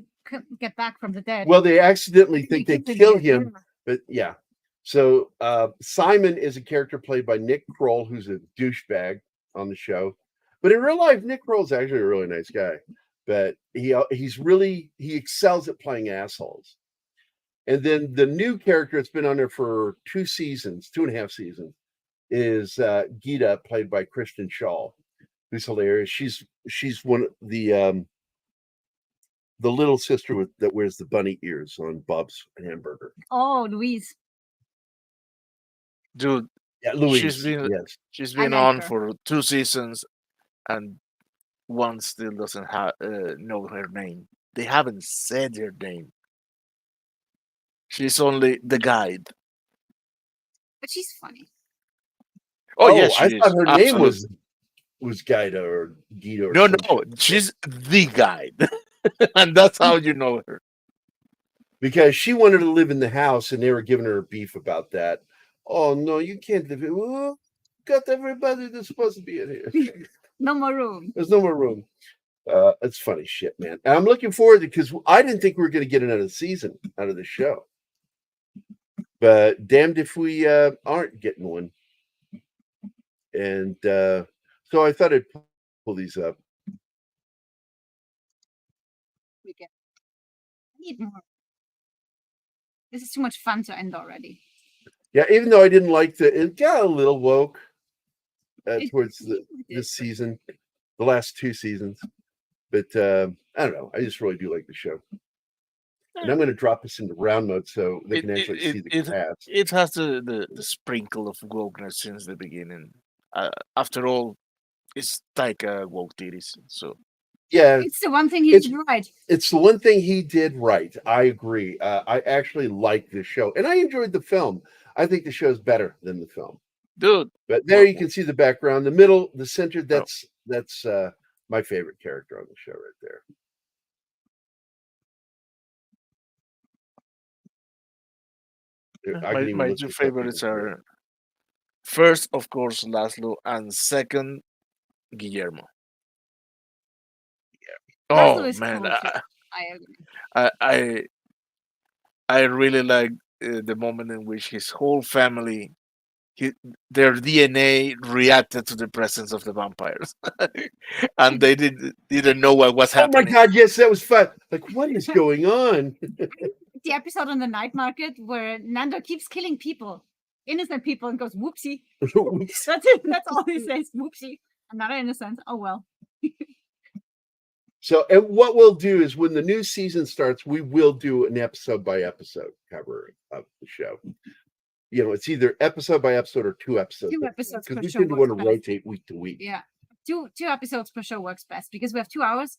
get back from the dead. Well, they accidentally think they Because kill they're him, dead. but yeah. So Simon is a character played by Nick Kroll, who's a douchebag on the show. But in real life, Nick Kroll is actually a really nice guy. But he excels at playing assholes. And then the new character that's been on there for 2.5 seasons, is Gita, played by Kristen Shaw, who's hilarious. She's one of the little sister that wears the bunny ears on Bob's Hamburger. Oh, Louise. Dude, Yeah, Louise. She's I been like on her. for 2 seasons, and one still doesn't know her name. They haven't said her name. She's only the guide. But she's funny. Oh, yes, I she thought is. her name Absolutely. was Gita or Gita. Or No, something. she's the guide, and that's how you know her. Because she wanted to live in the house, and they were giving her beef about that. Oh no, you can't live in. Well, got everybody that's supposed to be in here. No more room. There's no more room. It's funny shit, man. And I'm looking forward to, because I didn't think we were going to get another season out of the show, but damned if we aren't getting one. And so I thought I'd pull these up. We get. I need more. This is too much fun to end already. Yeah, even though I didn't like it got a little woke towards It this season, the last 2 seasons. But I don't know. I just really do like the show. And I'm going to drop this into round mode so they can actually see the cast. It has the sprinkle of wokeness since the beginning. After all, it's Taika Waititi, so Yeah, It's the one thing he did right. it's the one thing he did right. I agree. I actually like this show, and I enjoyed the film. I think the show's better than the film. dude. But there you can see the background, the middle, the center. That's my favorite character on the show right there. I can even My look two this up even favorites further. are first, of course, Laszlo, and second, Guillermo. Laszlo Oh is man, cool too. I agree. I really like the moment in which his whole family, their DNA reacted to the presence of the vampires, and they didn't know what was Oh my happening. god, yes, that was fun. Like, what is going on? The episode on the night market where Nando keeps killing people, innocent people, and goes whoopsie. That's it. That's all he says. Whoopsie. I'm not innocent. Oh well. So, and what we'll do is when the new season starts, we will do an episode by episode cover of the show. You know, it's either episode by episode or 2 episodes. 2 episodes per Because we show tend to works want to best. rotate week to week. Yeah. Two episodes per show works best because we have 2 hours.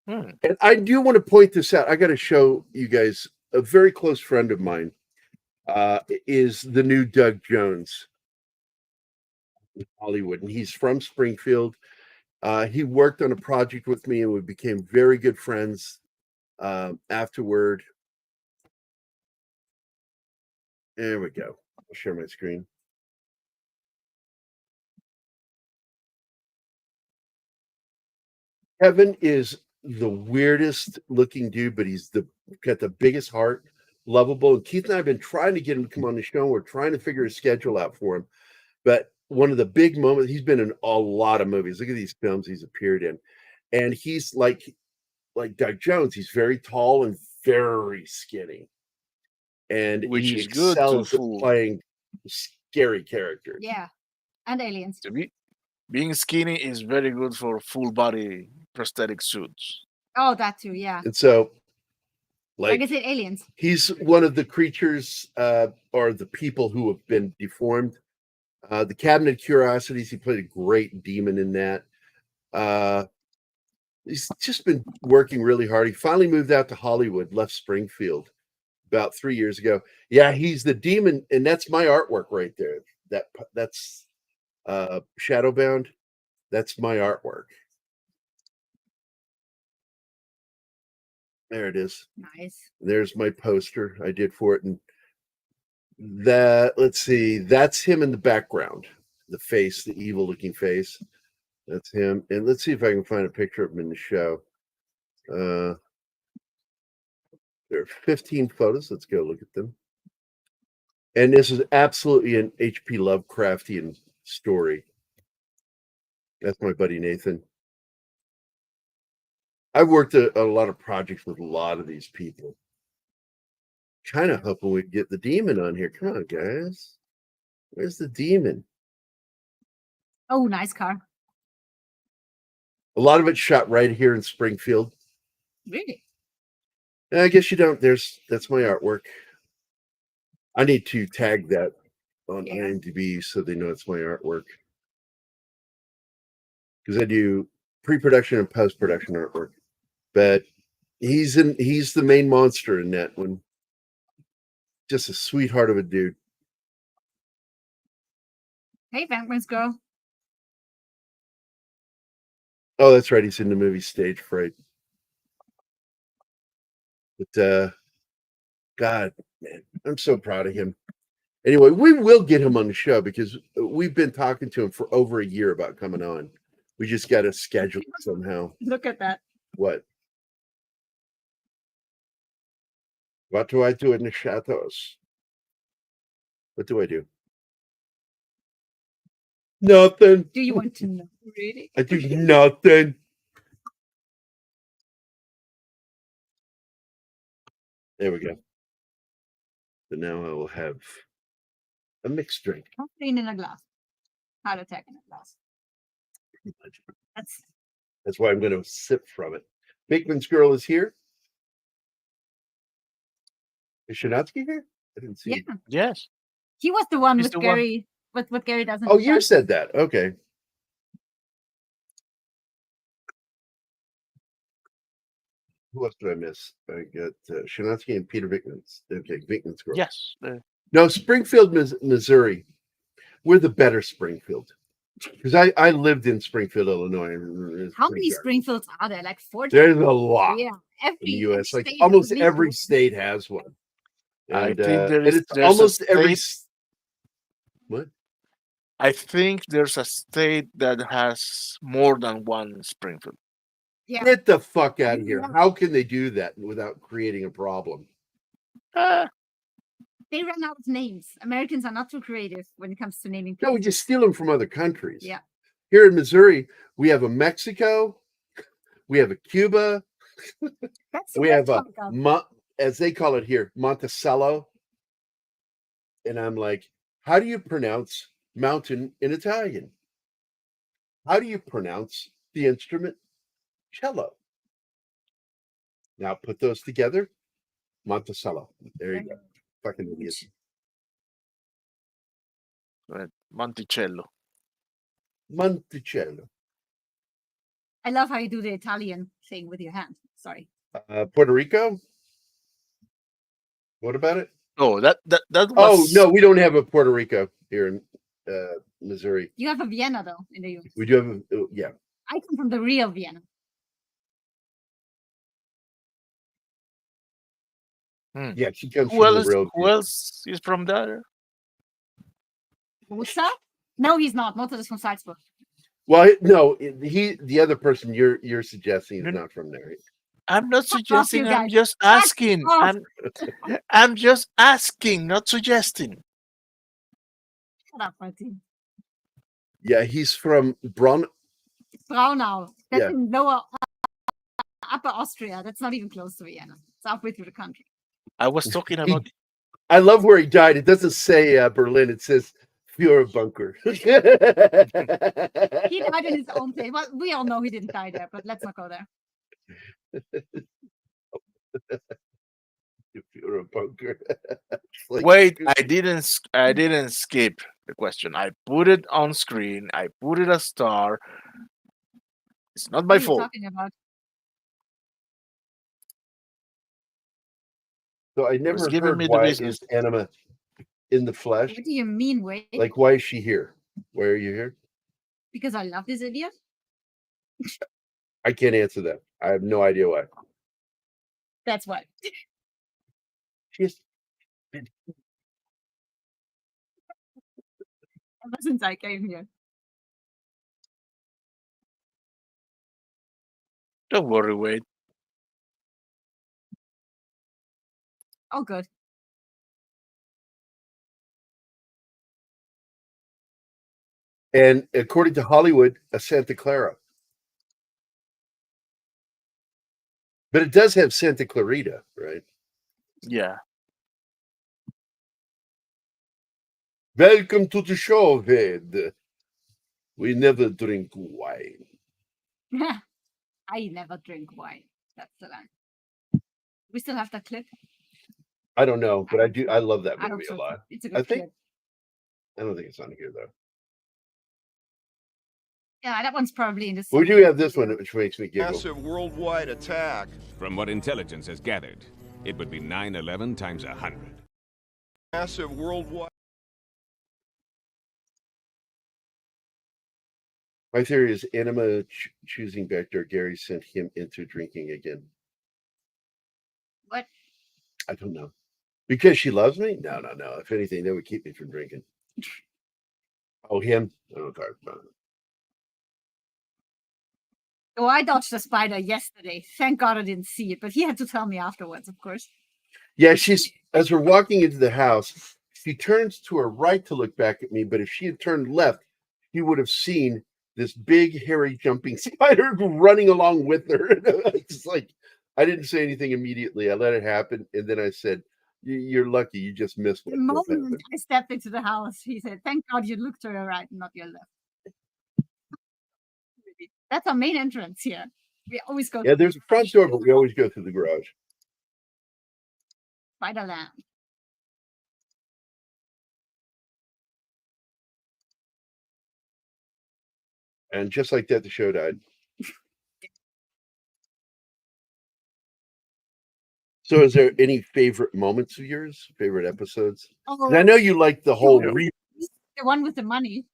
And I do want to point this out. I got to show you guys a very close friend of mine is the new Doug Jones in Hollywood, and he's from Springfield. He worked on a project with me, and we became very good friends afterward. There we go. I'll share my screen. Kevin is the weirdest looking dude, but he's got the biggest heart, lovable. And Keith and I have been trying to get him to come on the show. We're trying to figure his schedule out for him. But one of the big moments, he's been in a lot of movies. Look at these films he's appeared in. And he's like Doug Jones. He's very tall and very skinny. And Which he is good to excels at fool. playing scary characters. Yeah. And aliens. Being skinny is very good for full body prosthetic suits. Oh, that too. Yeah. And so, Like I said, aliens. he's one of the creatures or the people who have been deformed. The Cabinet of Curiosities, he played a great demon in that. He's just been working really hard. He finally moved out to Hollywood, left Springfield about 3 years ago. Yeah, he's the demon, and that's my artwork right there. That's Shadowbound. That's my artwork. There it is. Nice. There's my poster I did for it, and let's see, that's him in the background. The face, the evil-looking face. That's him. And let's see if I can find a picture of him in the show. There are 15 photos. Let's go look at them. And this is absolutely an H.P. Lovecraftian story. That's my buddy Nathan. I've worked a lot of projects with a lot of these people. Kind of hoping we get the demon on here. Come on, guys. Where's the demon? Oh, nice car. A lot of it's shot right here in Springfield. Really? I guess you don't. That's my artwork. I need to tag that on IMDb so they know it's my artwork. Because I do pre-production and post-production artwork. But he's the main monster in that one. Just a sweetheart of a dude. Hey, Vampires Girl. Oh, that's right. He's in the movie Stage Fright. But God, man, I'm so proud of him. Anyway, we will get him on the show because we've been talking to him for over a year about coming on. We just got to schedule it somehow. Look at that. What? What do I do in the shadows? What do I do? Nothing. Do you want to know? Really? I do nothing. There we go. So now I will have a mixed drink. Caffeine in a glass. Heart attack in a glass. That's why I'm going to sip from it. Bakeman's Girl is here. Is Shanatsky here? I didn't see. Yeah. Yes. He was the one He's with the Gary. What Gary doesn't. Oh, you said that. Okay. Who else did I miss? I got Shanatsky and Peter Vickman's. Okay, Vickman's Girl. Yes. No, Springfield, Missouri. We're the better Springfield. Because I lived in Springfield, Illinois. How many Springfields are there? Like 40? There's a lot Yeah. in the U.S. Like state almost has every one. state has one. I And, think and it's there's almost a every. state- What? I think there's a state that has more than one Springfield. Yeah. Get the fuck out of here. Yeah. How can they do that without creating a problem? They run out of names. Americans are not too creative when it comes to naming No, people. we just steal them from other countries. Yeah. Here in Missouri, we have a Mexico, we have a Cuba, we have a, as they call it here, Monticello. And I'm like, how do you pronounce mountain in Italian? How do you pronounce the instrument cello? Now put those together, Monticello. There you go. Fucking idiots. Monticello. Monticello. I love how you do the Italian thing with your hand. Sorry. Puerto Rico. What about it? Oh, that was. Oh no, we don't have a Puerto Rico here in Missouri. You have a Vienna though in the US. We do have a yeah. I come from the real Vienna. Yeah, she comes Who from else? the real. Who else is from there? Musa? No, he's not. Mozart is from Salzburg. Well, no, the other person you're suggesting is not from there. I'm not Fuck off, suggesting. you I'm guys. just Fuck asking. off. I'm just asking, not suggesting. Shut up, Martin. Yeah, he's from Braunau. Braunau. That's Yeah. in lower, upper Austria. That's not even close to Vienna. It's halfway through the country. I was talking about. I love where he died. It doesn't say Berlin. It says Führerbunker. He died in his own place. Well, we all know he didn't die there, but let's not go there. Führerbunker. Like, Wait, I didn't skip the question. I put it on screen. I put it a star. It's not my What are you fault. talking about? So I never giving heard me the why business. is Anima in the flesh? What do you mean, wait? Like, why is she here? Why are you here? Because I love this idiot? I can't answer that. I have no idea why. That's what. She's Ever since I came here. Don't worry, Wade. Oh, good. and according to Hollywood, a Santa Clara. But it does have Santa Clarita, right? Yeah. Welcome to the show, Wade. We never drink wine. I never drink wine. That's the line. We still have that clip. I don't know, but I do. I love that I don't movie a so. lot. It's a I good think. clip. I don't think it's on here though. Yeah, that one's probably in the. We do have this one, which makes me giggle. Massive worldwide attack. From what intelligence has gathered, it would be 9/11 times 100. Massive worldwide. My theory is Anima choosing Vector. Gary sent him into drinking again. What? I don't know. Because she loves me? No. If anything, that would keep me from drinking. Oh, him? I don't talk about it. Oh, I dodged a spider yesterday. Thank God I didn't see it, but he had to tell me afterwards, of course. Yeah, she's as we're walking into the house, she turns to her right to look back at me, but if she had turned left, she would have seen this big, hairy, jumping spider running along with her. It's like I didn't say anything immediately. I let it happen, and then I said, "You're lucky. You just missed what The just moment happened." I stepped into the house, he said, "Thank God you looked to your right and not your left." That's our main entrance here. We always go Yeah, there's a front door, but we always go through the garage. Spiderland. And just like that, the show died. So, is there any favorite moments of yours? Favorite episodes? 'Cause Oh, I know you like the whole. the one with the money.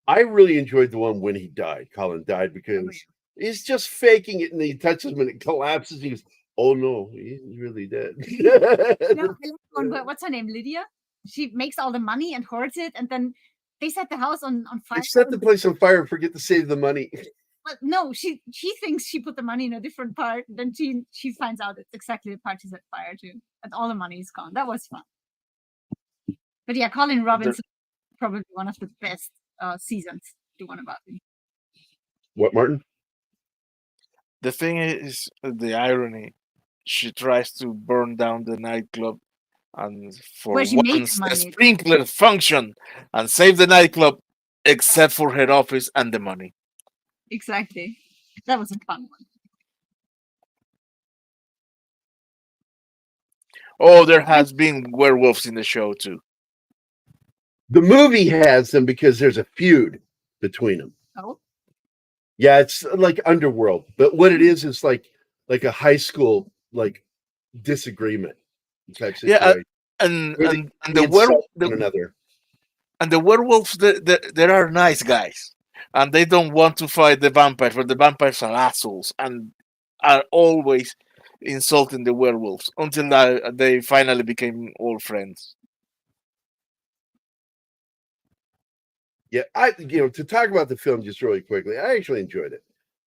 I really enjoyed the one when he died. Colin died because he's just faking it, and he touches him and it collapses. He goes, "Oh no, he's really dead." No, I like the one where, what's her name? Lydia. She makes all the money and hoards it, and then they set the house on fire. They set the place on fire and forget to save the money. But no, she thinks she put the money in a different part. Then she finds out it's exactly the part she set fire to, and all the money is gone. That was fun. But yeah, Colin Robinson probably one of the best seasons to one about him. What, Martin? The thing is, the irony. She tries to burn down the nightclub, and for Where she made the once, the money. sprinkler function and save the nightclub, except for her office and the money. Exactly. That was a fun one. Oh, there has been werewolves in the show too. The movie has them because there's a feud between them. Oh, Yeah, it's like Underworld, but what it is like a high school like disagreement type Yeah, situation. and Where and, and They the insult werewolf, one another. and the werewolves, there are nice guys, and they don't want to fight the vampires, but the vampires are assholes and are always insulting the werewolves until they finally became all friends. Yeah, to talk about the film just really quickly, I actually enjoyed it.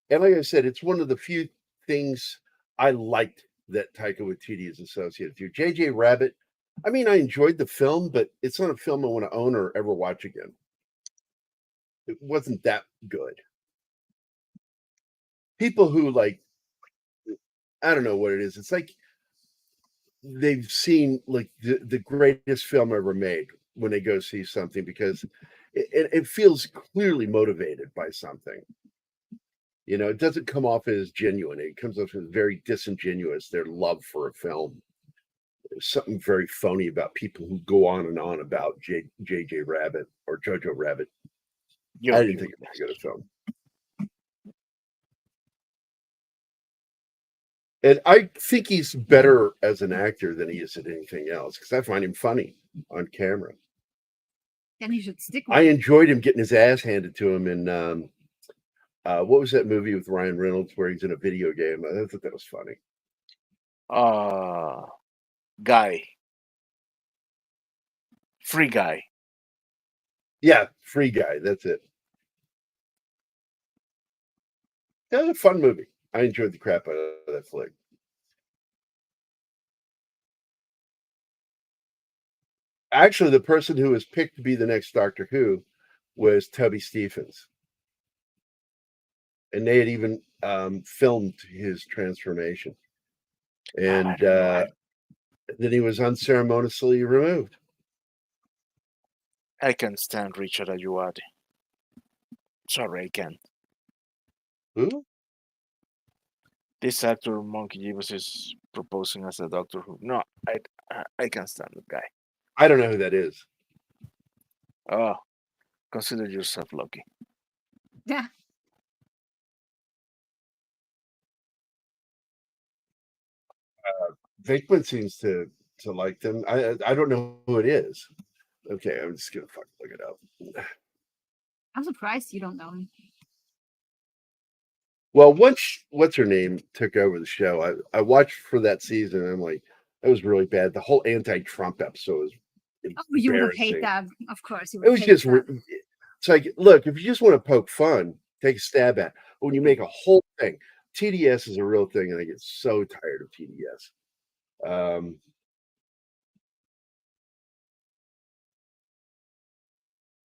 And like I said, it's one of the few things I liked that Taika Waititi is associated to. JJ Rabbit, I mean, I enjoyed the film, but it's not a film I want to own or ever watch again. It wasn't that good. People who like, I don't know what it is. It's like they've seen like the greatest film ever made when they go see something because it feels clearly motivated by something. You know, it doesn't come off as genuine. It comes off as very disingenuous, their love for a film. There's something very phony about people who go on and on about JJ Rabbit or Jojo Rabbit. I didn't think it was a good film. And I think he's better as an actor than he is at anything else because I find him funny on camera. Then you should stick with I it. enjoyed him getting his ass handed to him in what was that movie with Ryan Reynolds where he's in a video game? I thought that was funny. Guy. Free Guy. Yeah, Free Guy. That's it. That was a fun movie. I enjoyed the crap out of that flick. Actually, the person who was picked to be the next Doctor Who was Tubby Stephens. And they had even filmed his transformation. And then he was unceremoniously removed. I can't stand Richard Ayoade. Sorry, I can't. Who? This actor, Monkey Gibbs, is proposing as a Doctor Who. No, I can't stand that guy. I don't know who that is. Oh, consider yourself lucky. Yeah. Venkman seems to like them. I don't know who it is. Okay, I'm just gonna fucking look it up. I'm surprised you don't know him. Well, once what's her name took over the show, I watched for that season. And I'm like, that was really bad. The whole anti-Trump episode was Oh, you would have embarrassing. hated that. Of course, you would It was have hated just that. it's like, look, if you just want to poke fun, take a stab at it. But when you make a whole thing, TDS is a real thing, and I get so tired of TDS.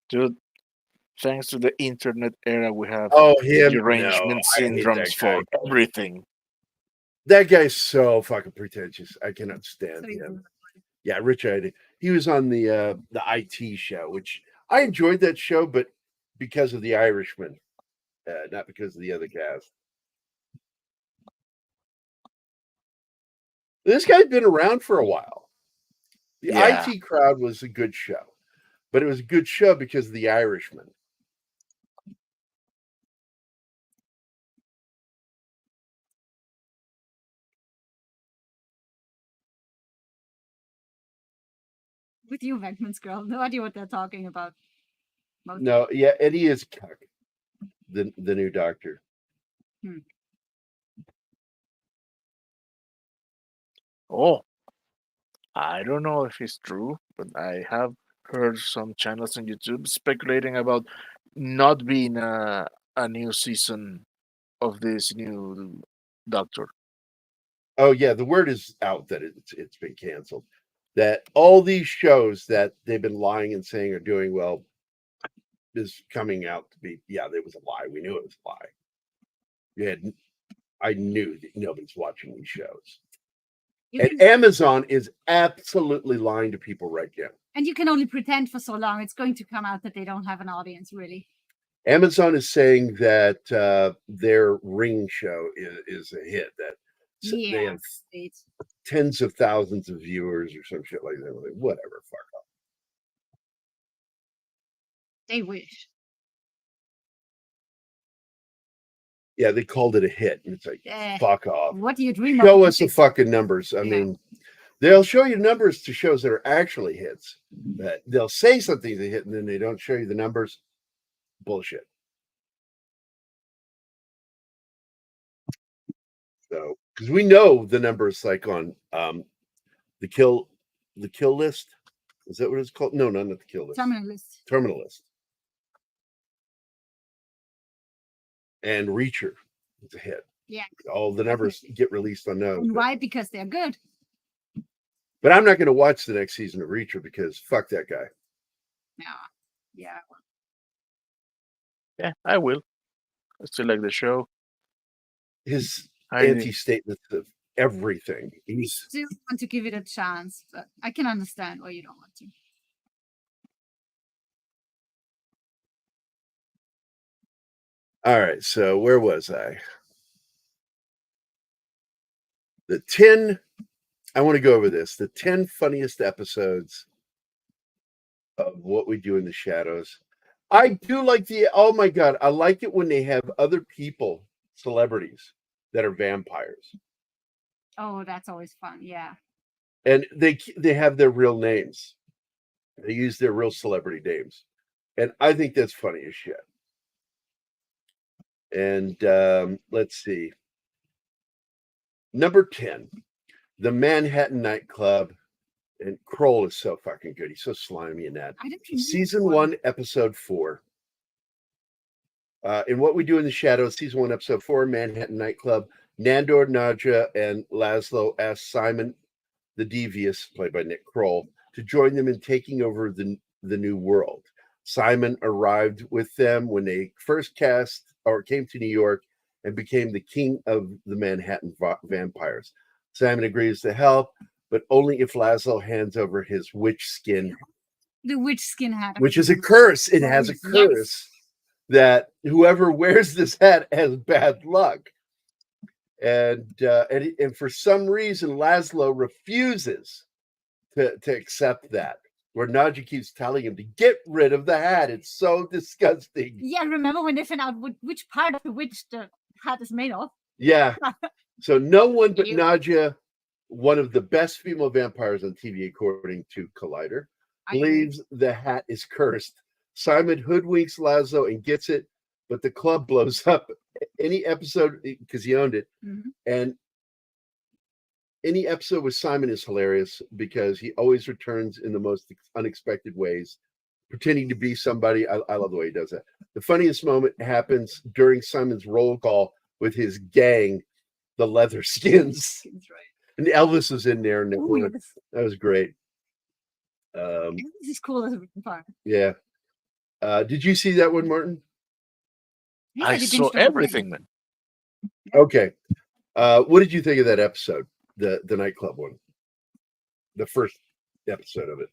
Dude, thanks to the internet era, we have Oh, him? derangement No, I hate syndromes that for guy. everything. That guy's so fucking pretentious. I cannot stand So you him. would- Yeah, Richard. He was on the IT show, which I enjoyed that show, but because of the Irishman, not because of the other cast. This guy's been around for a while. The Yeah. IT Crowd was a good show, but it was a good show because of the Irishman. With you, Venkman's girl. No idea what they're talking about. Most- No, yeah, Eddie is Cuck, the new Doctor. Oh, I don't know if it's true, but I have heard some channels on YouTube speculating about not being a new season of this new Doctor. Oh yeah, the word is out that it's been canceled. That all these shows that they've been lying and saying are doing well is coming out to be, yeah, there was a lie. We knew it was a lie. I knew that nobody's watching these shows. You And can- Amazon is absolutely lying to people right now. and you can only pretend for so long. It's going to come out that they don't have an audience, really. Amazon is saying that their Ring show is a hit. That they Yeah. have It's, tens of thousands of viewers or some shit like that. Like, whatever, fuck off. they wish. Yeah, they called it a hit, and it's like, Eh, fuck off. what do you dream Show of? us the fucking numbers. I Yeah. mean, they'll show you numbers to shows that are actually hits. But they'll say something's a hit, and then they don't show you the numbers. Bullshit. So, because we know the numbers, like on the kill list. Is that what it's called? No, not the kill list. Terminal list. Terminal list. And Reacher. It's a hit. Yeah. All the numbers get released on those. And But, why? Because they're good. but I'm not going to watch the next season of Reacher because fuck that guy. Yeah. Yeah. Yeah, I will. I still like the show. His I anti-statements of everything. He's Still want to give it a chance, but I can understand why you don't want to. all right. So where was I? The 10. I want to go over this. The 10 funniest episodes of What We Do in the Shadows. I do like oh my God, I like it when they have other people, celebrities, that are vampires. Oh, that's always fun. Yeah. and they have their real names. They use their real celebrity names, and I think that's funny as shit. And let's see, number 10, the Manhattan nightclub. And Kroll is so fucking good. He's so slimy in that. I didn't remember Season this 1, episode 4. In What We Do in the Shadows, season 1, episode 4, Manhattan nightclub. Nandor, Nadja, and Laszlo ask Simon the Devious, played by Nick Kroll, to join them in taking over the new world. Simon arrived with them when they first came to New York and became the king of the Manhattan vampires. Simon agrees to help, but only if Laszlo hands over his witch skin, The witch skin hat. which is a curse. It has a Yes. curse that whoever wears this hat has bad luck. And for some reason, Laszlo refuses to accept that. Where Nadja keeps telling him to get rid of the hat. It's so disgusting. Yeah, remember when they found out which part of the witch the hat is made of? Yeah. So no one but You- Nadja, one of the best female vampires on TV, according to Collider, I agree. believes the hat is cursed. Simon hoodwinks Laszlo and gets it, but the club blows up. Any episode, because he owned it, Mhm. and any episode with Simon is hilarious because he always returns in the most unexpected ways, pretending to be somebody. I love the way he does that. The funniest moment happens during Simon's roll call with his gang, the Leather Skins. That's right. And Elvis was in there, and Ooh, yes. that was great. This is cool as a vampire. Yeah. Did you see that one, Martin? Yes, I did saw binge the whole thing. everything, man. Okay. What did you think of that episode, the nightclub one, the first episode of it?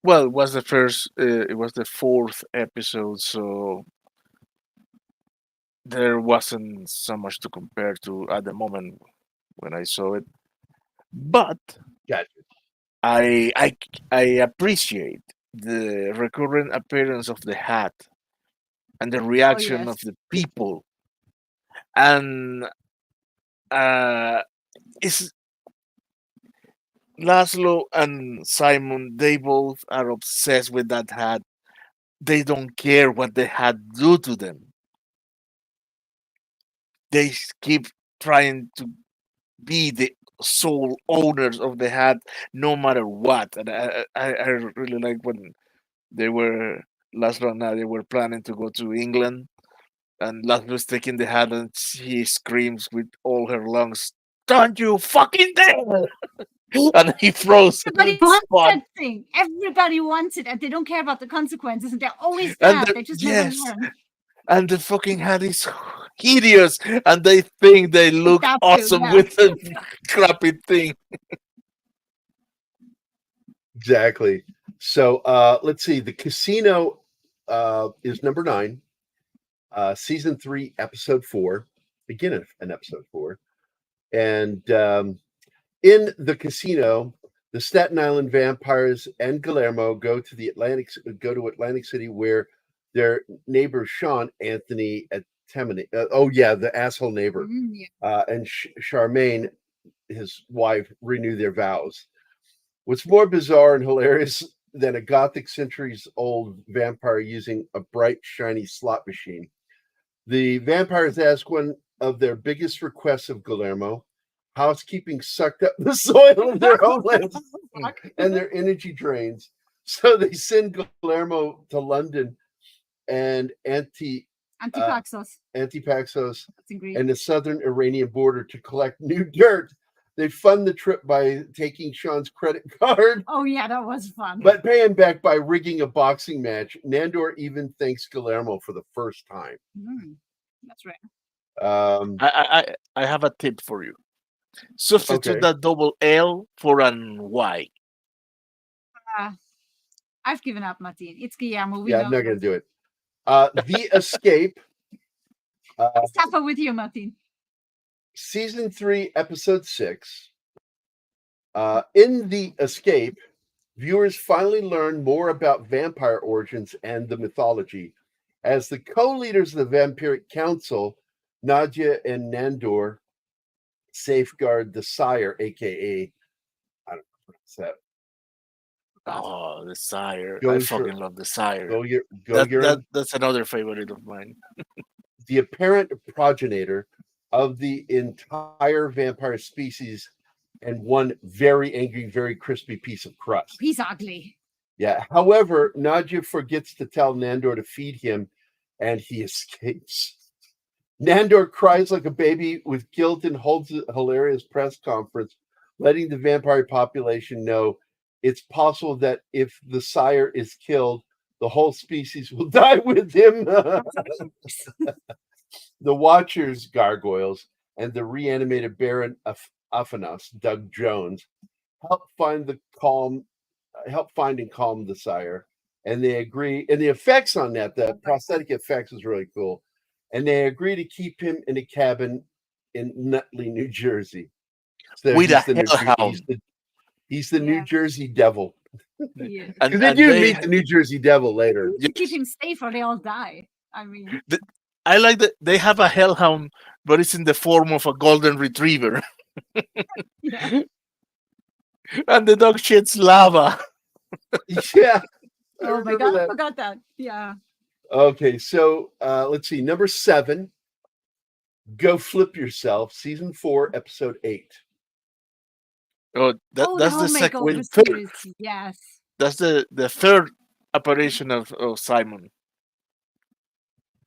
Well, it was the first. It was the 4th episode, so there wasn't so much to compare to at the moment when I saw it. But Gotcha. I appreciate the recurrent appearance of the hat and the reaction yes. of the people, and it's Laszlo and Simon. They both are obsessed with that hat. They don't care what the hat do to them. They keep trying to be the sole owners of the hat no matter what. And I really like when they were Laszlo and Nadia were planning to go to England, and Laszlo's taking the hat and she screams with all her lungs, "Don't you fucking dare!" And he throws it Everybody in the wants spot. that thing. Everybody wants it, and they don't care about the consequences, and they're always And bad. the- They just yes. never learn. And the fucking hat is hideous, and they think they look That too, awesome yeah. with the crappy thing. Exactly. So let's see. The Casino is number 9, season 3, episode 4. Again, an episode 4. And in the Casino, the Staten Island vampires and Guillermo go to Atlantic City, where their neighbor Sean Anthony at the asshole neighbor, Yeah. and Charmaine, his wife, renew their vows. What's more bizarre and hilarious than a Gothic centuries-old vampire using a bright, shiny slot machine? The vampires ask one of their biggest requests of Guillermo: housekeeping sucked up the soil of their homelands and their energy drains. So they send Guillermo to London and Antipaxos. Antipaxos That's in Greek. and the southern Iranian border to collect new dirt. They fund the trip by taking Sean's credit card, Oh yeah, that was fun. but pay him back by rigging a boxing match. Nandor even thanks Guillermo for the first time. That's right. I have a tip for you. Substitute Okay. that double L for an Y. I've given up, Martin. It's Guillermo. We Yeah, know I'm not going to do it. The Escape, Suffer with you, Martin. season 3, episode 6. In The Escape, viewers finally learn more about vampire origins and the mythology, as the co-leaders of the Vampiric Council Nadia and Nandor safeguard the sire, aka I don't know what's that. Oh, the sire. I Goes fucking for love the sire. Gogurin, That's another favorite of mine. the apparent progenitor of the entire vampire species, and one very angry, very crispy piece of crust. He's ugly. Yeah. However, Nadia forgets to tell Nandor to feed him, and he escapes. Nandor cries like a baby with guilt and holds a hilarious press conference, letting the vampire population know it's possible that if the sire is killed, the whole species will die with him. The Watchers, gargoyles, and the reanimated Baron Aphanos, Doug Jones, help find and calm the sire. And they agree, and the effects on that, the prosthetic effects is really cool. And they agree to keep him in a cabin in Nutley, New Jersey. So With he's a the hellhound. he's the New Jersey Devil. Yeah. Because they do meet the New Jersey Devil later. To keep him safe or they all die. I mean, I like that they have a hellhound, but it's in the form of a golden retriever. yeah. And the dog shits lava. Yeah. I Oh my remember god, I that. forgot that. Yeah. Okay, so let's see. Number 7, Go Flip Yourself, season 4, episode 8. Oh, that's the Home second. Makeover Third, series. Yes. that's the third apparition of Simon.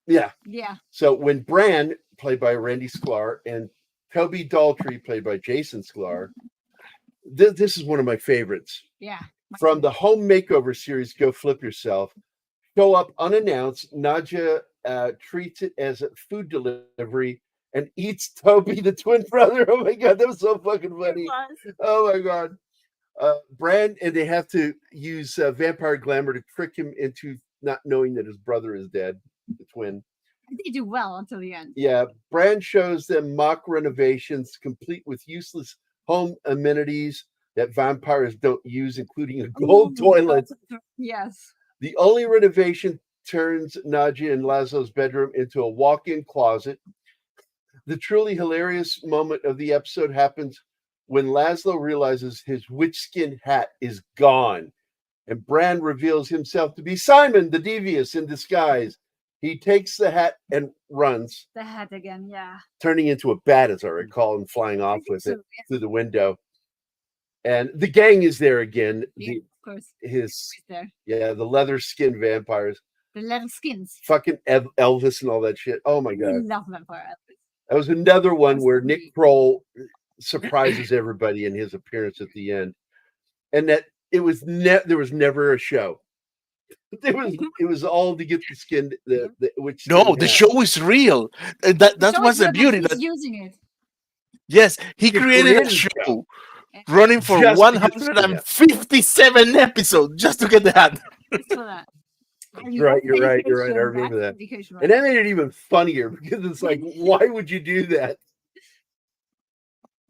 Yeah. Yeah. So when Bran, played by Randy Sklar, and Toby Daltrey, played by Jason Sklar, this is one of my favorites. Yeah. From the Home Makeover series, Go Flip Yourself, show up unannounced. Nadia treats it as a food delivery and eats Toby, the twin brother. Oh my god, that was so fucking funny. Oh my god. Bran, and they have to use vampire glamour to trick him into not knowing that his brother is dead, the twin. They do well until the end. Yeah, Bran shows them mock renovations complete with useless home amenities that vampires don't use, including a gold toilet. Yes. The only renovation turns Nadia and Laszlo's bedroom into a walk-in closet. The truly hilarious moment of the episode happens when Laszlo realizes his witch skin hat is gone, and Bran reveals himself to be Simon the Devious in disguise. He takes the hat and runs, The hat again, yeah. turning into a bat, as I recall, and flying off with it through the window. And the gang is there again. Yeah, of course. His There. yeah, the leather skinned vampires, The leather skins. fucking Elvis and all that shit. Oh my We god, love Vampire Elvis. that was another one That's where so Nick neat. Kroll surprises everybody in his appearance at the end, and that it was there was never a show. It was all to get the skin. Which No, the show is real. That Show was is the good, but beauty. he's That, using it. yes, he He created a created the show running for Just to get the skin, 157 episodes just to get the hat. Just for that. You're right. You're right. I remember that. And that made it even funnier because it's like, why would you do that?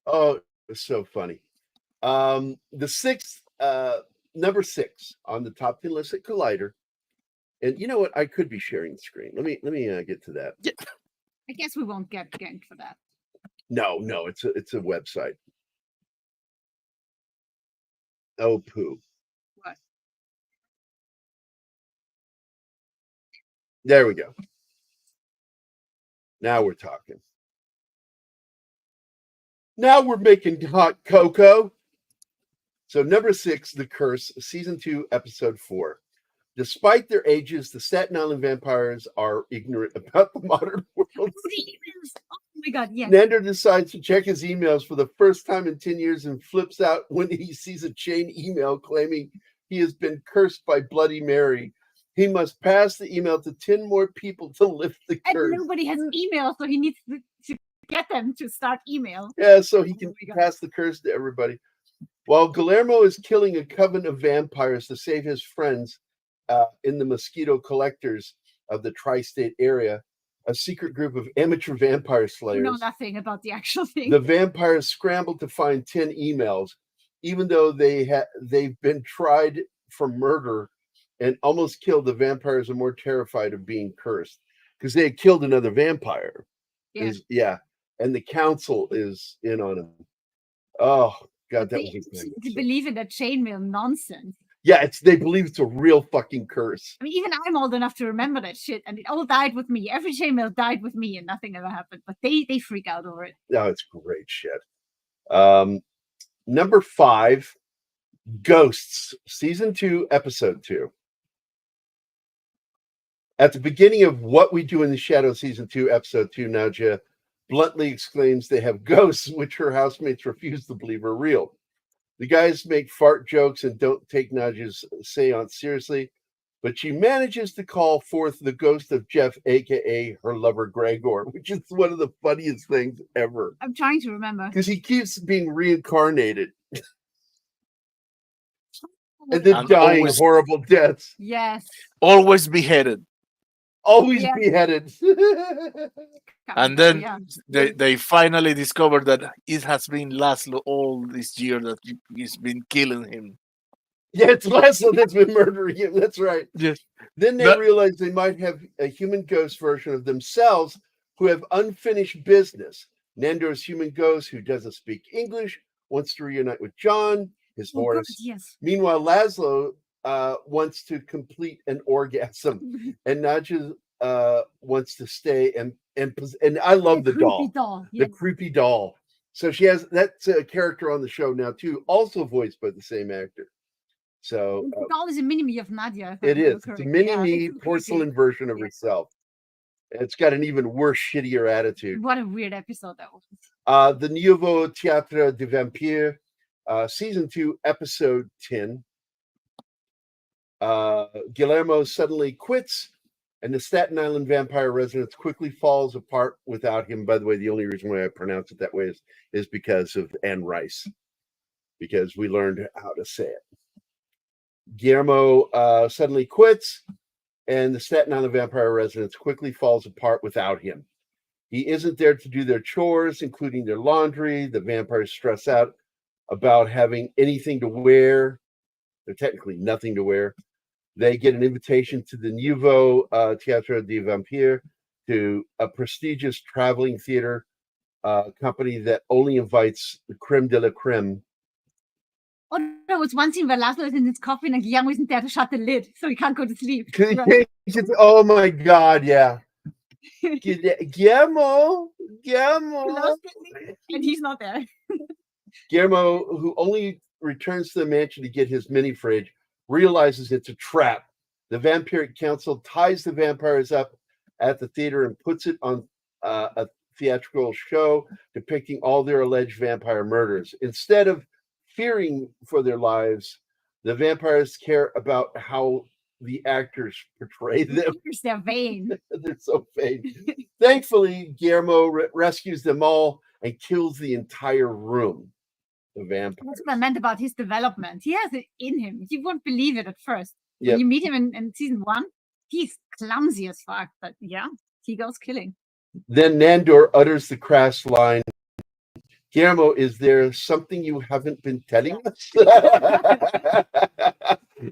Oh, it's so funny. The sixth, number 6 on the top 10 list at Collider. And you know what? I could be sharing the screen. Let me get to that. Yeah. I guess we won't get ganked for that. No, it's a website. Oh poo. What? There we go. Now we're talking. Now we're making hot cocoa. So number 6, The Curse, season 2, episode 4. Despite their ages, the Staten Island vampires are ignorant about the modern world. Oh my god, yes. Nandor decides to check his emails for the first time in 10 years and flips out when he sees a chain email claiming he has been cursed by Bloody Mary. He must pass the email to 10 more people to lift the And curse. nobody has an email, so he needs to get them to start email. Yeah, so he Oh can my God. pass the curse to everybody. While Guillermo is killing a coven of vampires to save his friends in the mosquito collectors of the tri-state area, a secret group of amateur vampire You slayers. know nothing about the actual thing. The vampires scramble to find 10 emails, even though they've been tried for murder and almost killed. The vampires are more terrified of being cursed because they had killed another vampire. And the council is in on him. Oh God, that They was a thing. believe in that chainmail nonsense. Yeah, they believe it's a real fucking curse. I mean, even I'm old enough to remember that shit, and it all died with me. Every chainmail died with me, and nothing ever happened. But they freak out over it. No, it's great shit. Number 5, Ghosts, season 2, episode 2. At the beginning of What We Do in the Shadows, season 2, episode 2, Nadja bluntly exclaims they have ghosts, which her housemates refuse to believe are real. The guys make fart jokes and don't take Nadja's seance seriously, but she manages to call forth the ghost of Jeff, aka her lover Gregor, which is one of the funniest things ever. I'm trying to remember. Because he keeps being reincarnated. And then dying horrible deaths. Yes. Always beheaded. Always beheaded. And then they finally discovered that it has been Laszlo all this year that he's been killing him. Yeah, it's Laszlo that's been murdering him. That's right. Yes. Then they realize they might have a human ghost version of themselves who have unfinished business. Nandor's human ghost, who doesn't speak English, wants to reunite with John, his horse. God, yes. Meanwhile, Laszlo wants to complete an orgasm, and Nadja wants to stay and I love the doll. Yes. The creepy doll. So she has that's a character on the show now too, also voiced by the same actor. So the doll is a mini-me of Nadia. It is. It's a mini-me porcelain version of herself. It's got an even worse, shittier attitude. What a weird episode that was. The Nouveau Théâtre des Vampires, season 2, episode 10. Guillermo suddenly quits, and the Staten Island vampire residence quickly falls apart without him. By the way, the only reason why I pronounce it that way is because of Anne Rice, because we learned how to say it. Guillermo suddenly quits, and the Staten Island vampire residence quickly falls apart without him. He isn't there to do their chores, including their laundry. The vampires stress out about having anything to wear. They're technically nothing to wear. They get an invitation to the Nouveau Théâtre des Vampires, to a prestigious traveling theater company that only invites the creme de la creme. Oh, there was one scene where Laszlo is in his coffin and Guillermo isn't there to shut the lid, so he can't go to sleep. Right? Oh my God, yeah. Guillermo. And he's not there. Guillermo, who only returns to the mansion to get his mini fridge, realizes it's a trap. The vampiric council ties the vampires up at the theater and puts it on a theatrical show depicting all their alleged vampire murders. Instead of fearing for their lives, the vampires care about how the actors portray them. They're vain. They're so vain. Thankfully, Guillermo rescues them all and kills the entire room. The vampire. That's what I meant about his development. He has it in him. You won't believe it at first. Yep. When you meet him in season 1, he's clumsy as fuck, but yeah, he goes killing. Then Nandor utters the crass line, Guillermo, is there something you haven't been telling us?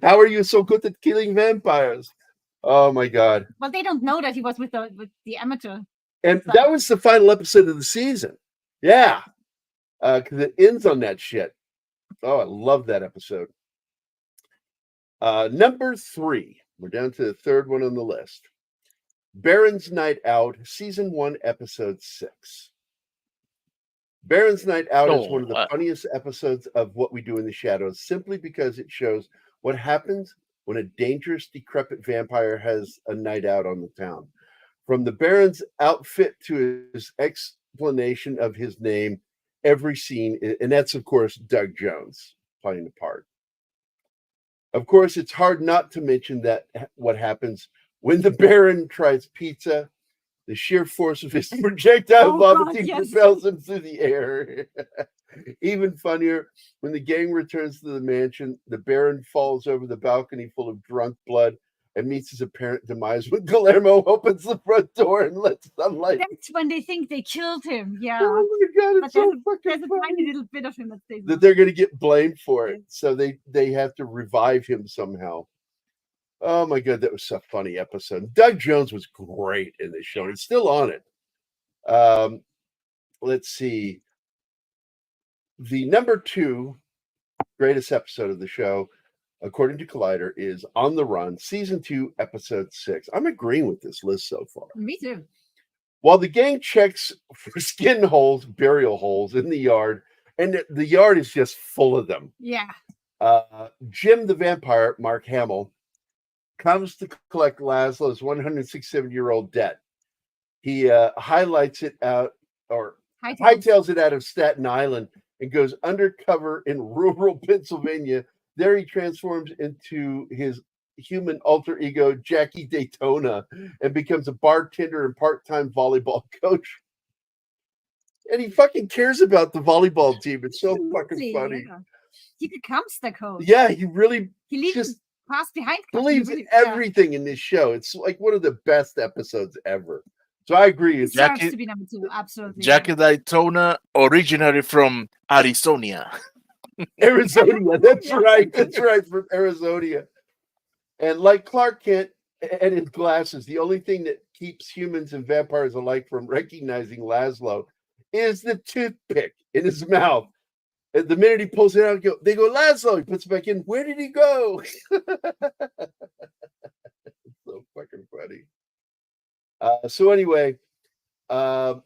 How are you so good at killing vampires? Oh my God. Well, they don't know that he was with the amateur. And that was the final episode of the season. Yeah. Because it ends on that shit. Oh, I love that episode. Number 3. We're down to the third one on the list. Baron's Night Out, season 1, episode 6. Baron's Night Out is one of the funniest episodes of What We Do in the Shadows, simply because it shows what happens when a dangerous, decrepit vampire has a night out on the town. From the Baron's outfit to his explanation of his name, every scene, and that's, of course, Doug Jones playing the part. Of course, it's hard not to mention that what happens when the Baron tries pizza. The sheer force of his projectile vomiting propels him through the air. Even funnier, when the gang returns to the mansion, the Baron falls over the balcony full of drunk blood and meets his apparent demise when Guillermo opens the front door and lets sunlight. That's when they think they killed him. Yeah. Oh my God, it's so fucking there's a funny. tiny little bit of him that stays. That they're going to get blamed for it. So they have to revive him somehow. Oh my God, that was a funny episode. Doug Jones was great in this show. He's still on it. Let's see. The number 2 greatest episode of the show, according to Collider, is On the Run, Season 2, Episode 6. I'm agreeing with this list so far. Me too. While the gang checks for skin holes, burial holes in the yard, and the yard is just full of them. Yeah. Jim the vampire, Mark Hamill, comes to collect Laszlo's 167-year-old debt. He highlights it out, or hightails it out of Staten Island and goes undercover in rural Pennsylvania. There he transforms into his human alter ego, Jackie Daytona, and becomes a bartender and part-time volleyball coach. And he fucking cares about the volleyball team. It's so fucking funny. Yeah. He becomes the coach. Yeah, he really just pass behind. Believes in everything in this show. It's like one of the best episodes ever. So I agree. It deserves to be number 2. Absolutely. Jackie Daytona, originally from Arizona. Arizona. That's right. That's right. From Arizona. And like Clark Kent and his glasses, the only thing that keeps humans and vampires alike from recognizing Laszlo is the toothpick in his mouth. And the minute he pulls it out, they go, Laszlo. He puts it back in. Where did he go? It's so fucking funny. So anyway, however,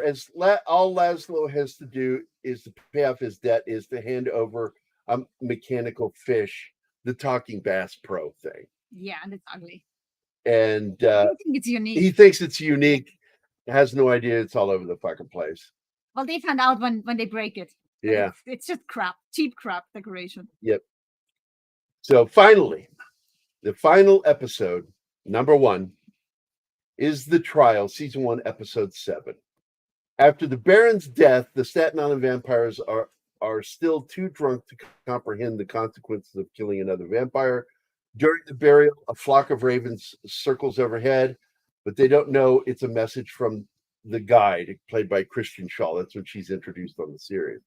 as all Laszlo has to do is to pay off his debt, is to hand over a mechanical fish, the talking bass pro thing. Yeah, and it's ugly. And I think it's unique. He thinks it's unique, has no idea it's all over the fucking place. Well, they found out when they break it. Yeah. It's just crap, cheap crap decoration. Yep. So finally, the final episode, number 1, is The Trial, Season 1, Episode 7. After the Baron's death, the Staten Island vampires are still too drunk to comprehend the consequences of killing another vampire. During the burial, a flock of ravens circles overhead, but they don't know it's a message from the guide, played by Christian Shaw. That's when she's introduced on the series,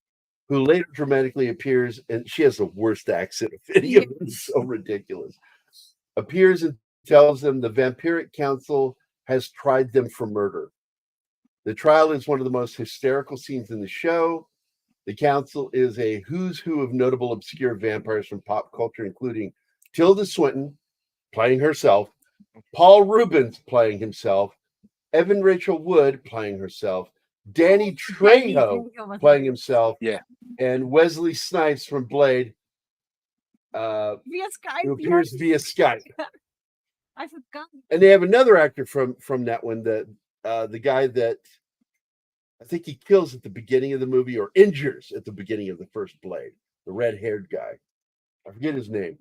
who later dramatically appears, and she has the worst accent of any of them. It's so ridiculous. Appears and tells them the Vampiric Council has tried them for murder. The trial is one of the most hysterical scenes in the show. The council is a who's who of notable obscure vampires from pop culture, including Tilda Swinton playing herself, Paul Rubens playing himself, Evan Rachel Wood playing herself, Danny Trejo playing himself, and Wesley Snipes from Blade, via Skype. who appears via Skype. I forgot. And they have another actor from that one, the guy that I think he kills at the beginning of the movie or injures at the beginning of the first Blade, the red-haired guy. I forget his name.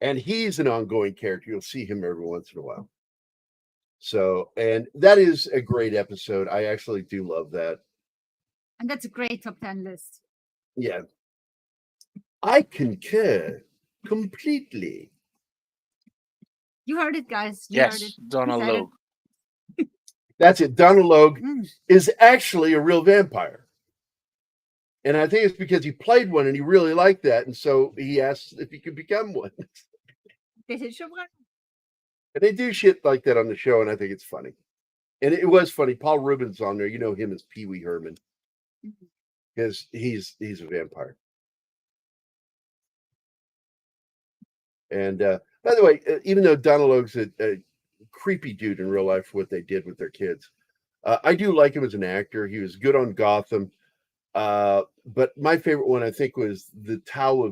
And he's an ongoing character. You'll see him every once in a while. So, and that is a great episode. I actually do love that. And that's a great top 10 list. Yeah. I concur completely. You heard it, guys. You heard it. Yes, Donald Logue. That's it. Donald Logue is actually a real vampire. And I think it's because he played one and he really liked that. And so he asked if he could become one. And they do shit like that on the show, and I think it's funny. And it was funny. Paul Rubens on there. You know him as Pee Wee Herman. Because he's a vampire. And by the way, even though Donald Logue's a creepy dude in real life for what they did with their kids, I do like him as an actor. He was good on Gotham. But my favorite one, I think, was The Tao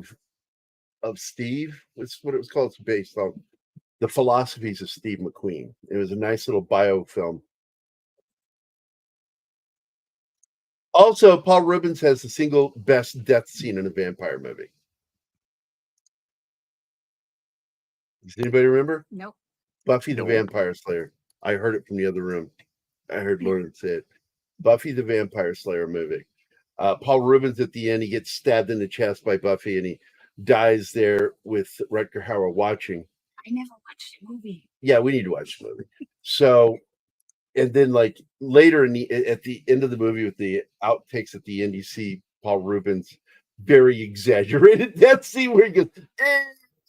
of Steve. That's what it was called. It's based on The Philosophies of Steve McQueen. It was a nice little biofilm. Also, Paul Rubens has the single best death scene in a vampire movie. Does anybody remember? Nope. Buffy the Vampire Slayer. I heard it from the other room. I heard Lauren say it. Buffy the Vampire Slayer movie. Paul Rubens at the end, he gets stabbed in the chest by Buffy and he dies there with Rutger Hauer watching. I never watched the movie. Yeah, we need to watch the movie. So, and then like later at the end of the movie with the outtakes at the end, you see Paul Rubens very exaggerated that scene where he goes,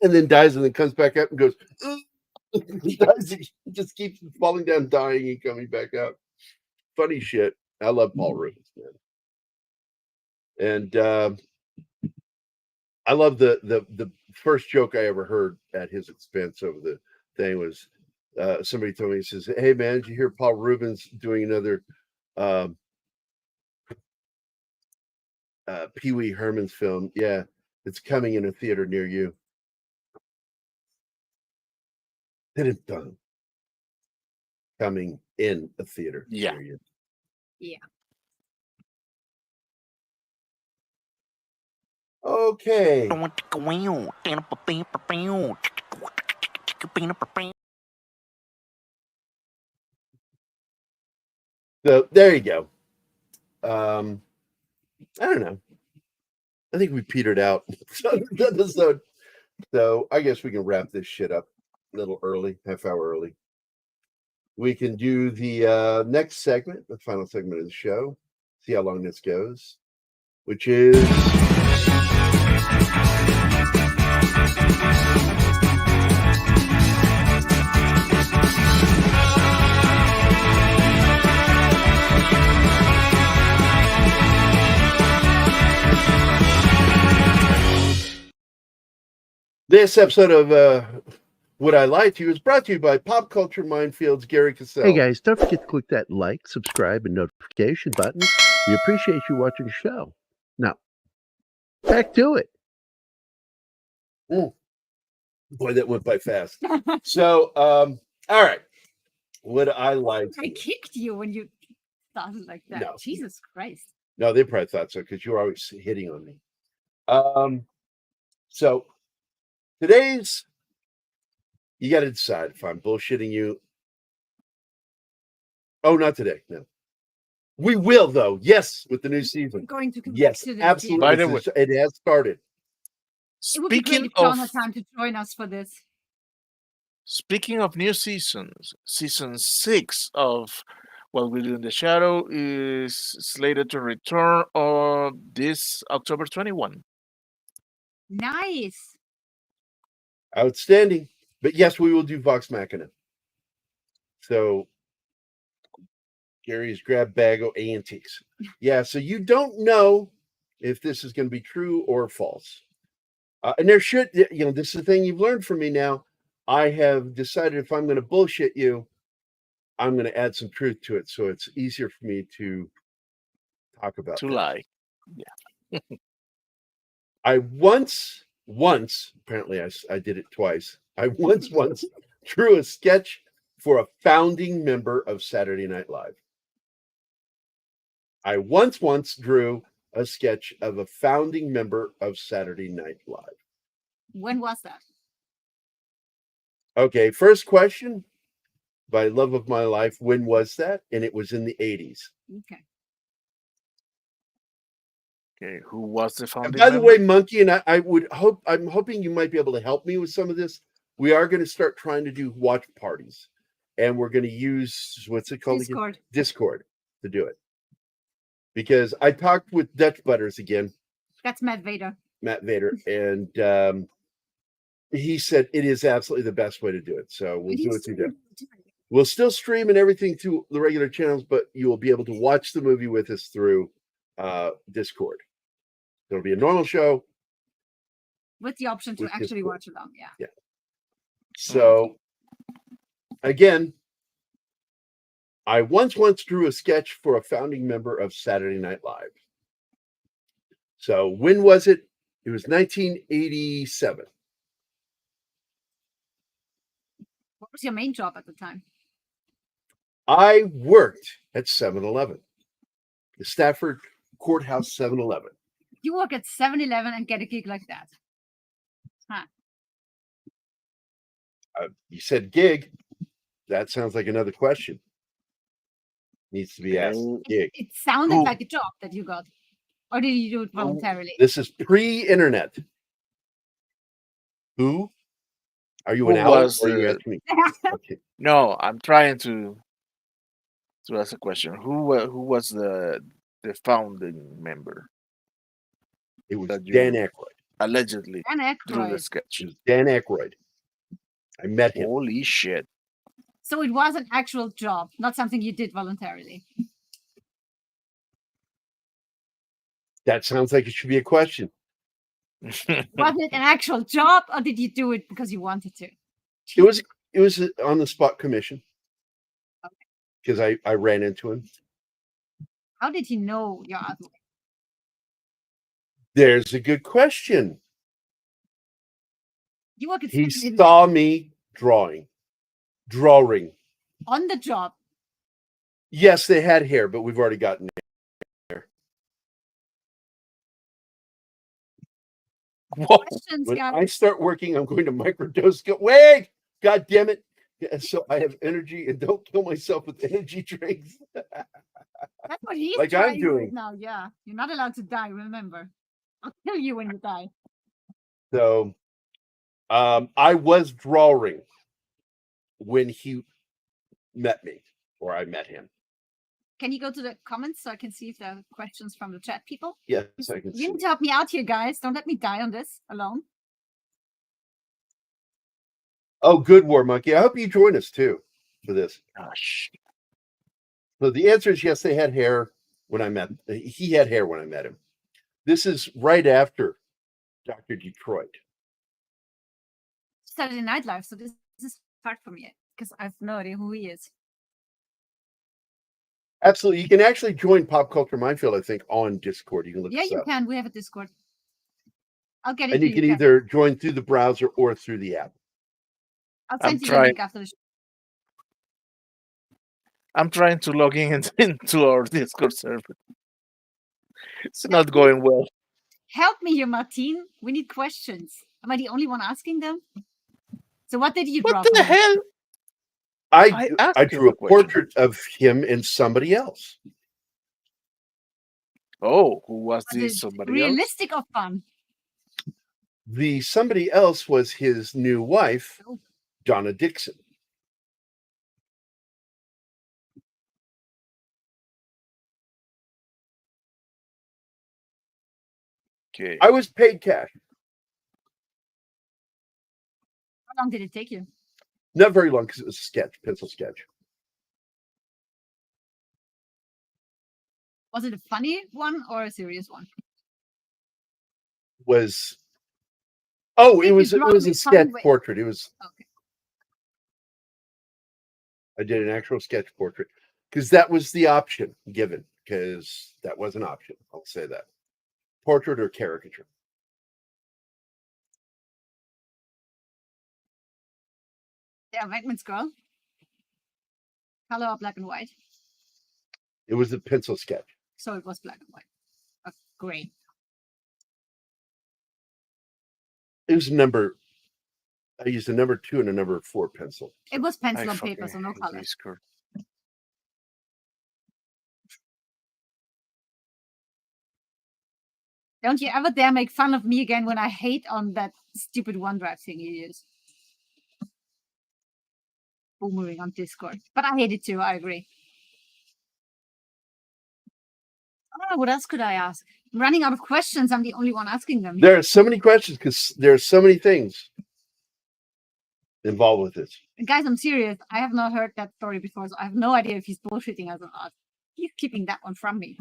and then dies and then comes back up and goes, He just keeps falling down, dying, and coming back up. Funny shit. I love Paul Rubens, man. And I love the first joke I ever heard at his expense over the thing was somebody told me, he says, "Hey man, did you hear Paul Rubens doing another Pee Wee Herman's film? Yeah, it's coming in a theater near you." Dun. Coming in a theater Yeah. near you. Yeah. Okay. So there you go. I don't know. I think we petered out on this episode. So I guess we can wrap this shit up a little early, half hour early. We can do the next segment, the final segment of the show. See how long this goes, which is this episode of Would I Lie to You is brought to you by Pop Culture Minefield's Gary Cassell. Hey guys, don't forget to click that like, subscribe, and notification button. We appreciate you watching the show. Now, back to it. Boy, that went by fast. So, all right. Would I Lie to I You? kicked you when you started like that. No. Jesus Christ. No, they probably thought so because you were always hitting on me. So today's, you got to decide if I'm bullshitting you. Oh, not today. No, we will though. Yes, with the new I'm season. going to come back Yes, to this. absolutely. By the way- It has started. It would be great Speaking if John of had time to join us for this. new seasons, season 6 of What We Do in the Shadow is slated to return on this October 21. Nice. Outstanding. But yes, we will do Vox Machina. So Gary's grab bag of antiques. Yeah, so you don't know if this is going to be true or false. And there should, this is the thing you've learned from me now. I have decided if I'm going to bullshit you, I'm going to add some truth to it. So it's easier for me to talk about To this. lie. I once, apparently I did it twice. I once drew a sketch for a founding member of Saturday Night Live. I once drew a sketch of a founding member of Saturday Night Live. When was that? Okay, first question. By love of my life, when was that? And it was in the 80s. Okay. Okay, who was the And founding by the member? way, Monkey, and I'm hoping you might be able to help me with some of this. We are going to start trying to do watch parties, and we're going to use what's it called again? Discord to do it. Because I talked with Dutch Butters again, That's Matt Vader. and he said it is absolutely the best way to do it. So we'll do it through there. We'll still stream and everything to the regular channels, but you will be able to watch the movie with us through Discord. There'll be a normal show. With the option to With actually Discord. watch along. Yeah. Yeah. So again, I once drew a sketch for a founding member of Saturday Night Live. So when was it? It was 1987. What was your main job at the time? I worked at 7-Eleven, the Stafford Courthouse 7-Eleven. You work at 7-Eleven and get a gig like that. You said gig. That sounds like another question. Needs to be asked. Gig. It sounded Who- like a job that you got. Or did you do it voluntarily? This is pre-internet. Who? Are you an Who owl was or are you the- asking me? Okay. No, I'm trying to ask a question. Who was the founding member? It was That you- Dan Aykroyd. Allegedly Dan drew the Aykroyd. sketch. It was Dan Aykroyd. I met him. Holy shit. So it was an actual job, not something you did voluntarily. That sounds like it should be a question. Was it an actual job, or did you do it because you wanted to? It was on the spot commission. Because I ran into him. How did he know your artwork? There's a good question. You work at He 7-Eleven saw me drawing. on the job. Yes, they had hair, but we've already gotten hair. Whoa. Questions, When guys. I start working, I'm going to microdose. Wait! God damn it. Yeah, so I have energy and don't kill myself with energy drinks. That's what he's Like I'm trying doing. right now. Yeah, you're not allowed to die. Remember, I'll kill you when you die. So I was drawing when he met me, or I met him. Can you go to the comments so I can see if there are questions from the chat people? Yes, I can see. You need to help me out here, guys. Don't let me die on this alone. Oh, good, War Monkey. I hope you join us too for this. Gosh. So the answer is yes, they had hair when I met. He had hair when I met him. This is right after Dr. Detroit. Saturday Night Live, so this is hard for me because I have no idea who he is. Absolutely. You can actually join Pop Culture Minefield, I think, on Discord. You can look Yeah, this you up. can. We have a Discord. I'll get it. And you can either join through the browser or through the app. I'll I'm send you the trying. link after the show. I'm trying to log in into our Discord server. It's not going well. Help me here, Martin. We need questions. Am I the only one asking them? So what did you draw? What the for him? hell? I asked drew you a a question. portrait of him and somebody else. Oh, who was Was this? it Somebody realistic or fun? The somebody else was his new wife, Oh. Donna Dixon. else? Okay. I was paid cash. How long did it take you? Not very long because it was a sketch, pencil sketch. Was it a funny one or a serious one? Was oh, Did it you was draw a in fun sketch way? portrait. It was Okay. I did an actual sketch portrait because that was the option given, because that was an option. I'll say that. Portrait or caricature. Yeah, Wegman's Girl. Color or black and white? It was a pencil sketch. So it was black and white. Oh, great. It was I used a number 2 and a number 4 pencil. It was I pencil on paper, fucking so no hate color. Discord. Don't you ever dare make fun of me again when I hate on that stupid OneDrive thing you use. Boomerang on Discord. But I hate it too, I agree. Oh, what else could I ask? I'm running out of questions. I'm the only one asking them. There are so many questions because there are so many things involved with this. And guys, I'm serious. I have not heard that story before, so I have no idea if he's bullshitting us or not. He's keeping that one from me.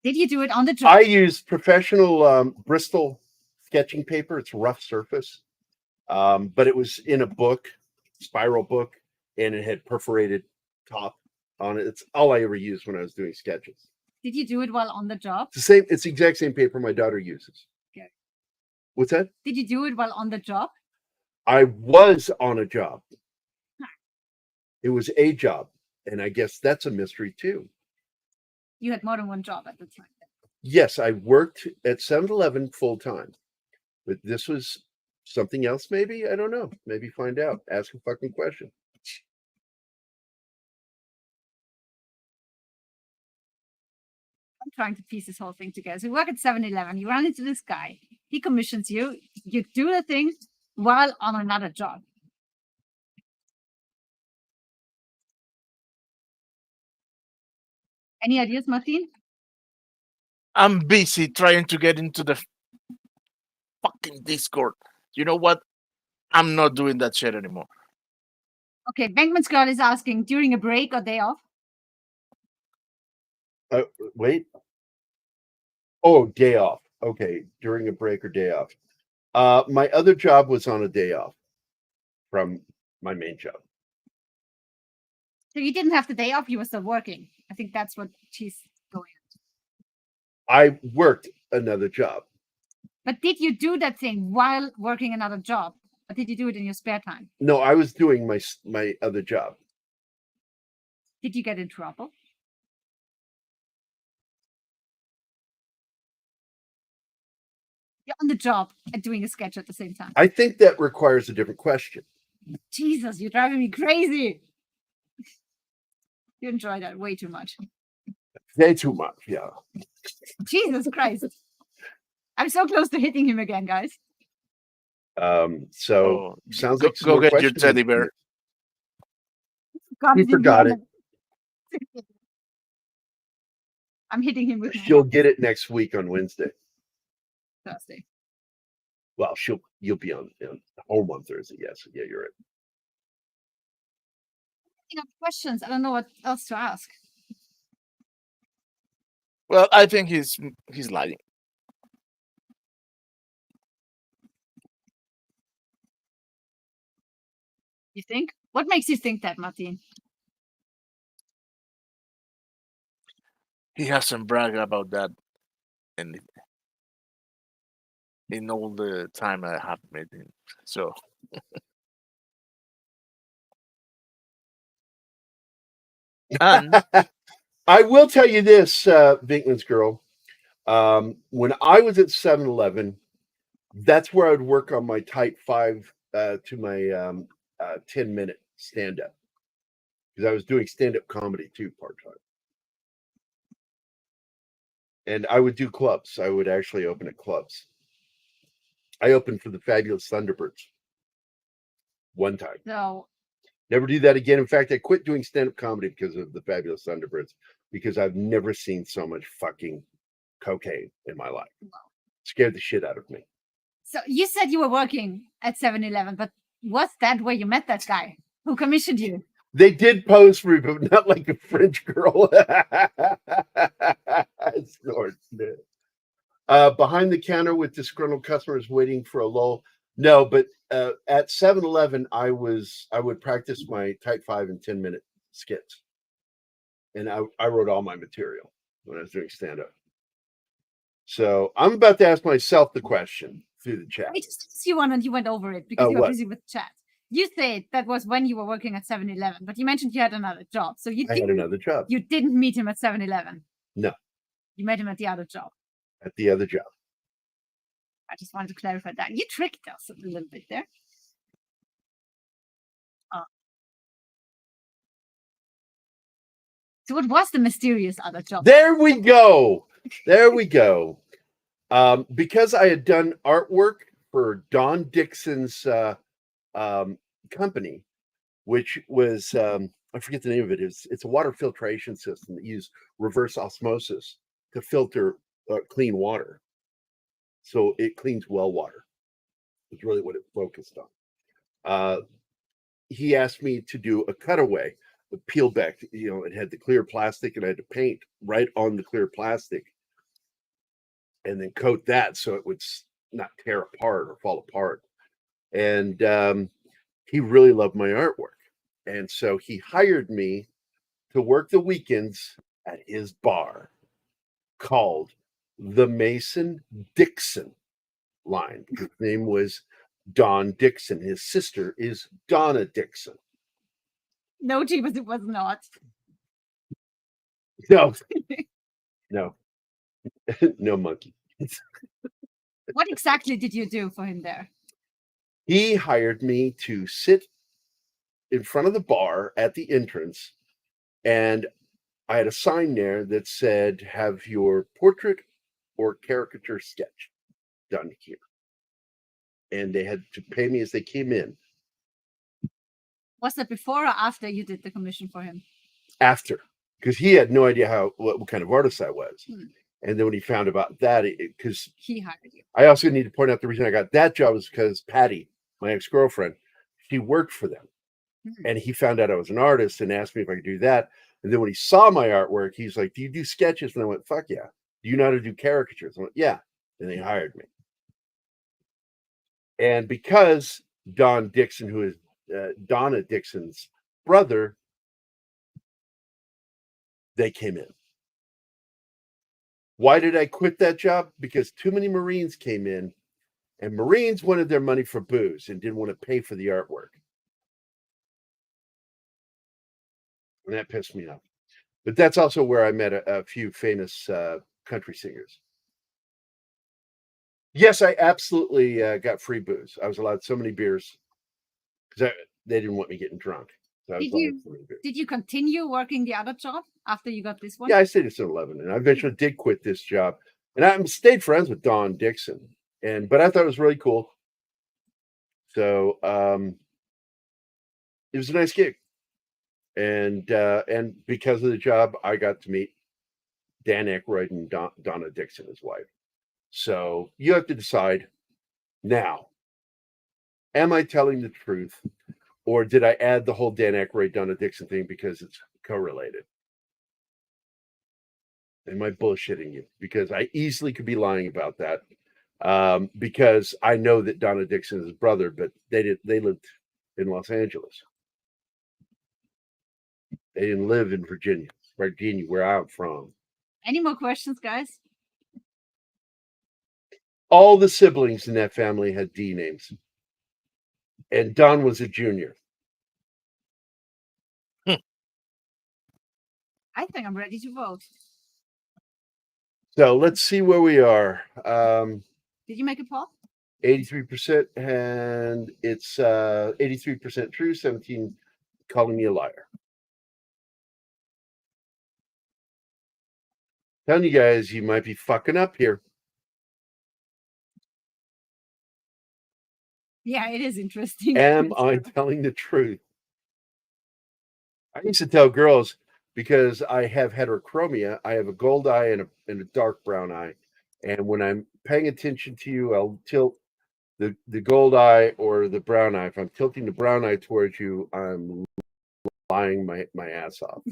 Did you do it on the job? I used professional Bristol sketching paper. It's rough surface, but it was in a book, spiral book, and it had perforated top on it. It's all I ever used when I was doing sketches. Did you do it while on the job? It's the same. It's the exact same paper my daughter uses. Okay. What's that? Did you do it while on the job? I was on a job. It was a job, and I guess that's a mystery too. You had more than one job at the time. Yes, I worked at 7-Eleven full time, but this was something else. Maybe I don't know. Maybe find out. Ask a fucking question. I'm trying to piece this whole thing together. So you work at 7-Eleven. You run into this guy. He commissions you. You do the thing while on another job. Any ideas, Martin? I'm busy trying to get into the fucking Discord. You know what? I'm not doing that shit anymore. Okay, Bankman's Girl is asking during a break or day off. Wait. Oh, day off. Okay, during a break or day off. My other job was on a day off from my main job. So you didn't have the day off, you were still working. I think that's what she's going at. I worked another job. But did you do that thing while working another job? Or did you do it in your spare time? No, I was doing my other job. Did you get in trouble? You're on the job and doing a sketch at the same time. I think that requires a different question. Jesus, you're driving me crazy. You enjoy that way too much. Way too much, yeah. Jesus Christ. I'm so close to hitting him again, guys. So sounds go, like some go more get your questions. teddy bear. Comes He in forgot here. I'm hitting him with my She'll get it next week on Wednesday. Thursday. Well, you'll be on home on Thursday. Yes, yeah, you're right. I have questions. I don't know what else to ask. Well, I think he's lying. You think? What makes you think that, Martin? He hasn't bragged about that in all the time I have met him. So and I will tell you this, Vinkman's Girl. When I was at 7-Eleven, that's where I would work on my Type 5 to my 10-minute stand-up. Because I was doing stand-up comedy too, part-time. And I would do clubs. I would actually open at clubs. I opened for the Fabulous Thunderbirds one time. So Never do that again. In fact, I quit doing stand-up comedy because of the Fabulous Thunderbirds, because I've never seen so much fucking cocaine in my life. Scared the shit out of me. So you said you were working at 7-Eleven, but was that where you met that guy who commissioned you? They did pose for me, but not like a French girl. Behind the counter with disgruntled customers waiting for a lull. No, but at 7-Eleven, I would practice my Type 5 and 10-minute skits. And I wrote all my material when I was doing stand-up. So I'm about to ask myself the question through the chat. I just asked you one and you went over it because you were what? busy with chat. You said that was when you were working at 7-Eleven, but you mentioned you had another job. So I had another job. You didn't meet him at 7-Eleven. No, You met him at the other job. at the other job. I just wanted to clarify that. You tricked us a little bit there. So what was the mysterious other job? There we go. There we go. Because I had done artwork for Don Dixon's company, which was I forget the name of it. It's a water filtration system that uses reverse osmosis to filter clean water. So it cleans well water. It's really what it focused on. He asked me to do a cutaway, the peel back. It had the clear plastic, and I had to paint right on the clear plastic, and then coat that so it would not tear apart or fall apart. And he really loved my artwork, and so he hired me to work the weekends at his bar called the Mason Dixon line. His name was Don Dixon. His sister is Donna Dixon. No, Jeebus, it was not. No, no monkey. What exactly did you do for him there? He hired me to sit in front of the bar at the entrance, and I had a sign there that said, "Have your portrait or caricature sketch done here." And they had to pay me as they came in. Was that before or after you did the commission for him? After, because he had no idea what kind of artist I was. And then when he found about that, because He hired you. I also need to point out the reason I got that job was because Patty, my ex-girlfriend, she worked for them. And he found out I was an artist and asked me if I could do that. And then when he saw my artwork, he's like, "Do you do sketches?" And I went, "Fuck yeah." "Do you know how to do caricatures?" I went, "Yeah." And they hired me. And because Don Dixon, who is Donna Dixon's brother, they came in. Why did I quit that job? Because too many Marines came in, and Marines wanted their money for booze and didn't want to pay for the artwork. And that pissed me off. But that's also where I met a few famous country singers. Yes, I absolutely got free booze. I was allowed so many beers because they didn't want me getting drunk. So I was allowed so many beers. Did you continue working the other job after you got this one? Yeah, I stayed at 7-Eleven, and I eventually did quit this job. And I stayed friends with Don Dixon, but I thought it was really cool. So it was a nice gig. And because of the job, I got to meet Dan Aykroyd and Donna Dixon, his wife. So you have to decide now, am I telling the truth, or did I add the whole Dan Aykroyd, Donna Dixon thing because it's correlated? Am I bullshitting you? Because I easily could be lying about that. Because I know that Donna Dixon is his brother, but they lived in Los Angeles. They didn't live in Virginia, where I'm from. Any more questions, guys? All the siblings in that family had D names. And Don was a junior. I think I'm ready to vote. So let's see where we are. Did you make a poll? 83%, and it's 83% true, 17 calling me a liar. Telling you guys, you might be fucking up here. Yeah, it is interesting. Am I telling the truth? I used to tell girls, because I have heterochromia, I have a gold eye and a dark brown eye. And when I'm paying attention to you, I'll tilt the gold eye or the brown eye. If I'm tilting the brown eye towards you, I'm lying my ass off.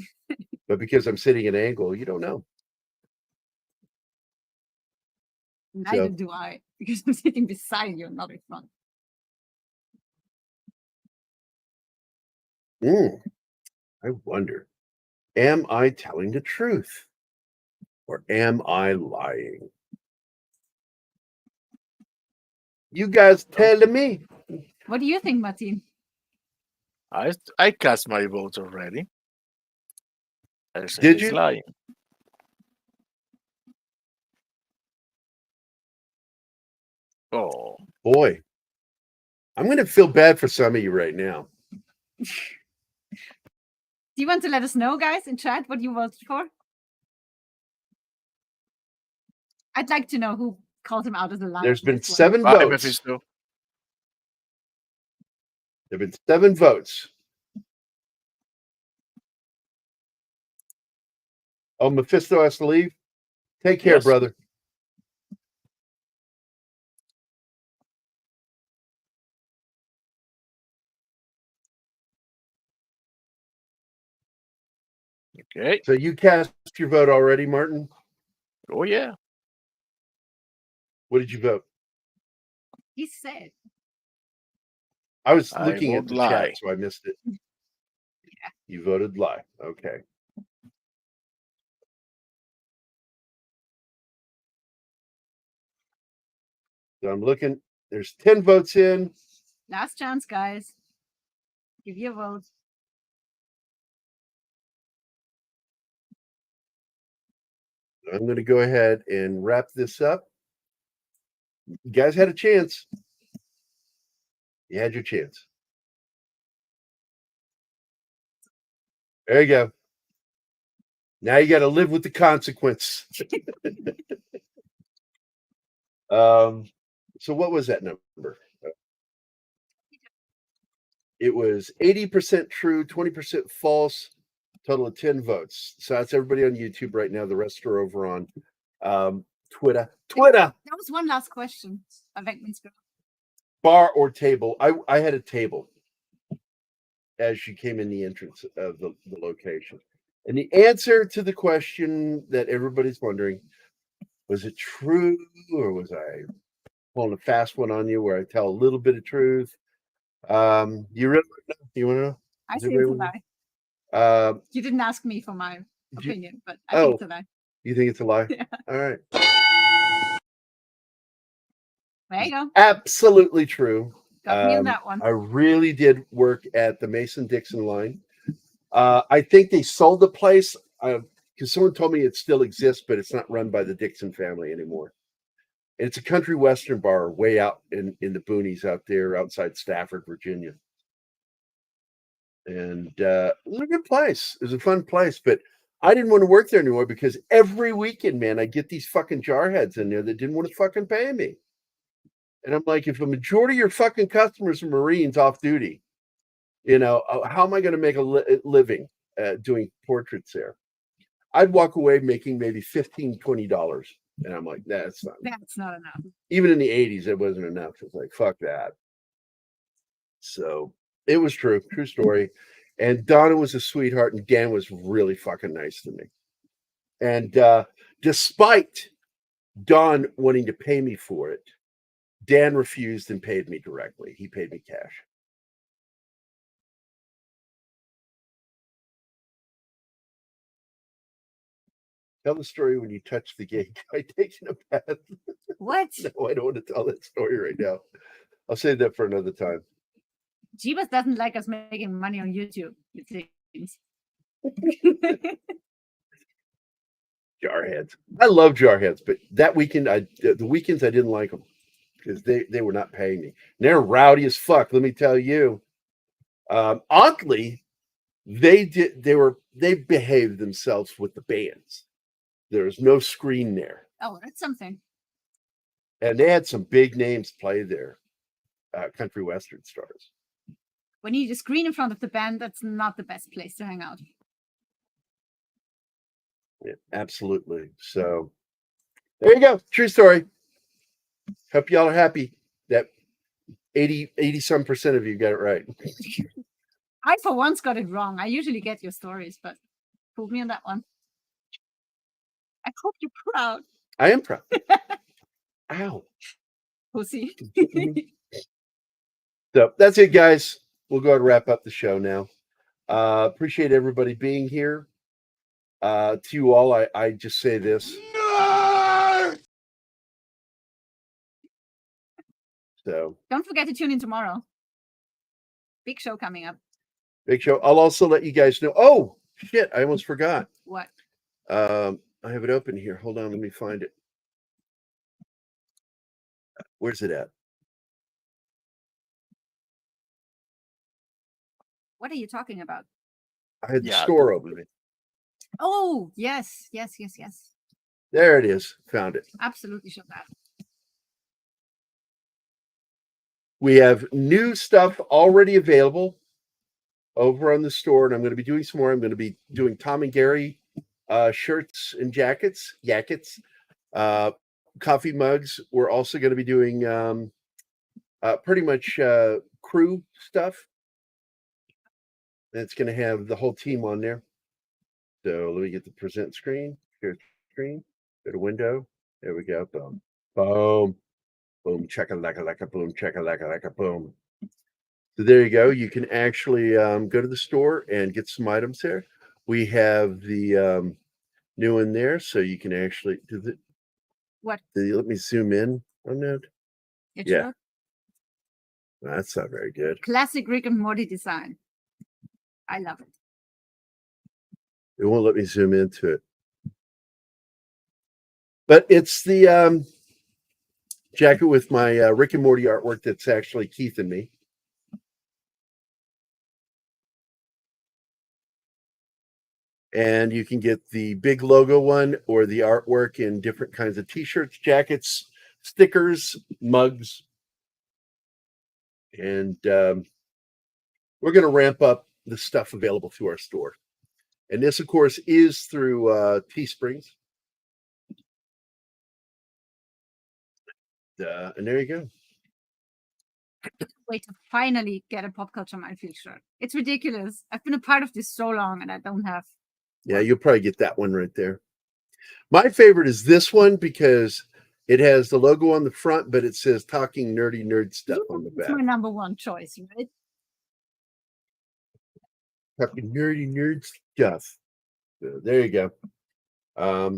But because I'm sitting at an angle, you don't know. Neither do I, because I'm sitting beside you, not in front. I wonder, am I telling the truth? Or am I lying? You guys telling me. What do you think, Martin? I cast my vote already. Did you? Lying. Oh boy, I'm going to feel bad for some of you right now. Do you want to let us know, guys, in chat what you voted for? I'd like to know who called him out as a liar. There's been 7 votes. There have been 7 votes. Oh, Mephisto has to leave? Take care, brother. Okay. So you cast your vote already, Martin? Oh, yeah. What did you vote? He said. I was looking at the lie. chat, so I missed it. Yeah. You voted lie. Okay. So I'm looking. There's 10 votes in. Last chance, guys. Give your vote. I'm going to go ahead and wrap this up. You guys had a chance. You had your chance. There you go. Now you got to live with the consequence. So what was that number? It was 80% true, 20% false, total of 10 votes. So that's everybody on YouTube right now. The rest are over on Twitter. That was one last question of Venkman's girl. Bar or table? I had a table as she came in the entrance of the location. And the answer to the question that everybody's wondering, was it true or was I pulling a fast one on you where I tell a little bit of truth? You really you want to know? I Does say it's a everybody lie. want- You didn't ask me for my opinion, but I Oh. think it's a lie. You think it's a lie? Yeah. All right. There you go. Absolutely true. Got me in that one. I really did work at the Mason-Dixon line. I think they sold the place because someone told me it still exists, but it's not run by the Dixon family anymore. It's a country western bar way out in the boonies out there outside Stafford, Virginia. And it was a good place. It was a fun place, but I didn't want to work there anymore because every weekend, man, I get these fucking jarheads in there that didn't want to fucking pay me. And I'm like, if a majority of your fucking customers are Marines off duty, how am I going to make a living doing portraits there? I'd walk away making maybe $15, $20. And I'm like, that's not enough. Even in the 80s, it wasn't enough. It's like, fuck that. So it was true story. And Donna was a sweetheart, and Dan was really fucking nice to me. And despite Don wanting to pay me for it, Dan refused and paid me directly. He paid me cash. Tell the story when you touch the gay guy taking a bath. What? No, I don't want to tell that story right now. I'll save that for another time. Jeebus doesn't like us making money on YouTube, it seems. Jarheads. I love jarheads, but that weekend, the weekends I didn't like them because they were not paying me. And they're rowdy as fuck. Let me tell you. Oddly, they behaved themselves with the bands. There was no screen there. Oh, that's something. And they had some big names play there, country western stars. When you need a screen in front of the band, that's not the best place to hang out. Yeah, absolutely. So there you go. True story. Hope y'all are happy that 80 some percent of you got it right. I, for once, got it wrong. I usually get your stories, but prove me on that one. I hope you're proud. I am proud. Ow. Pussy. So that's it, guys. We'll go ahead and wrap up the show now. Appreciate everybody being here. To you all, I just say this. So don't forget to tune in tomorrow. Big show coming up. Big show. I'll also let you guys know. Oh, shit. I almost forgot. What? I have it open here. Hold on. Let me find it. Where's it at? What are you talking about? I had the store open. Oh, yes. There it is. Found it. Absolutely show that. We have new stuff already available over on the store, and I'm going to be doing some more. I'm going to be doing Tom and Gary shirts and jackets, coffee mugs. We're also going to be doing pretty much crew stuff. It's going to have the whole team on there. So let me get the present screen. Here's the screen. Go to window. There we go. Boom. Boom. Boom. Checka-lacka-lacka. Boom. Checka-lacka-lacka. Boom. So there you go. You can actually go to the store and get some items there. We have the new one there, so you can actually do the. What? Did you let me zoom in on that? It Yeah. should. That's not very good. Classic Rick and Morty design. I love it. It won't let me zoom into it. But it's the jacket with my Rick and Morty artwork that's actually Keith and me. And you can get the big logo one or the artwork in different kinds of t-shirts, jackets, stickers, mugs. And we're going to ramp up the stuff available through our store. And this, of course, is through Teesprings. And there you go. Wait to finally get a Pop Culture Minefield shirt. It's ridiculous. I've been a part of this so long and I don't have. Yeah, you'll probably get that one right there. My favorite is this one because it has the logo on the front, but it says "Talking Nerdy Nerd Stuff" on the It's back. my number one choice, right? Talking Nerdy Nerd Stuff. So there you go.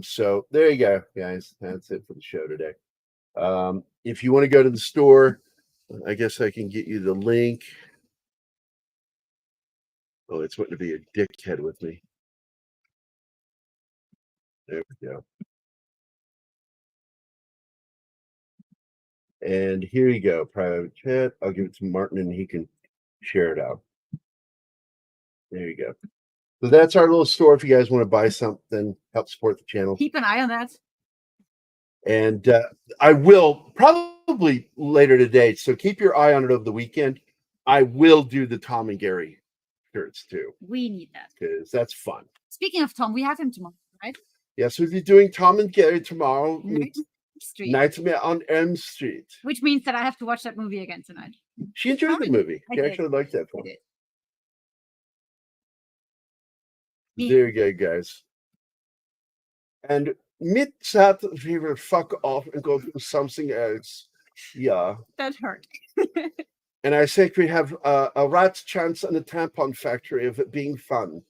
So there you go, guys. That's it for the show today. If you want to go to the store, I guess I can get you the link. Oh, it's wanting to be a dickhead with me. There we go. And here you go, private chat. I'll give it to Martin and he can share it out. There you go. So that's our little store if you guys want to buy something, help support the channel. Keep an eye on that. And I will probably later today. So keep your eye on it over the weekend. I will do the Tom and Gary shirts too, We need that. because that's fun. Speaking of Tom, we have him tomorrow, right? Yeah, so if you're doing Tom and Gary tomorrow, Street. Nightmare on Elm Street. Which means that I have to watch that movie again tonight. She enjoyed the movie. I She did. actually liked that I one. did. There you go, guys. And mit that we will fuck off and go do something else. Yeah. That hurt. And I think we have a rat's chance in the tampon factory of it being fun.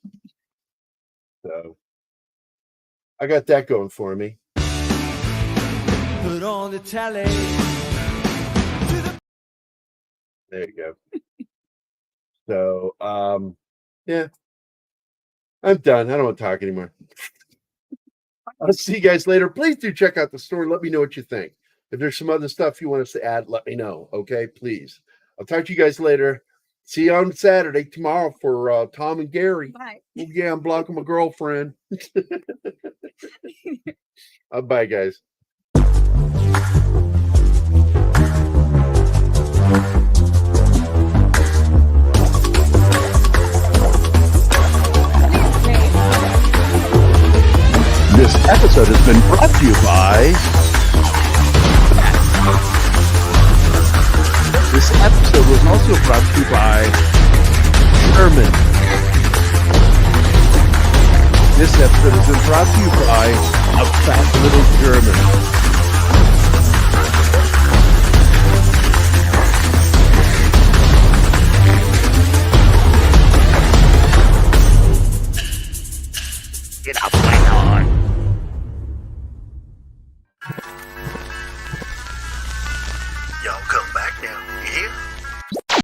So I got that going for me. Put on the telly. There you go. So yeah. I'm done. I don't want to talk anymore. I'll see you guys later. Please do check out the store. Let me know what you think. If there's some other stuff you want us to add, let me know. Okay, please. I'll talk to you guys later. See you on Saturday tomorrow for Tom and Gary. Bye. Oh, yeah, I'm blocking my girlfriend. Bye, guys. This episode has been brought to you by. This episode was also brought to you by Sherman. This episode has been brought to you by a fat little German. Get up, my lord. Y'all come back now, you hear?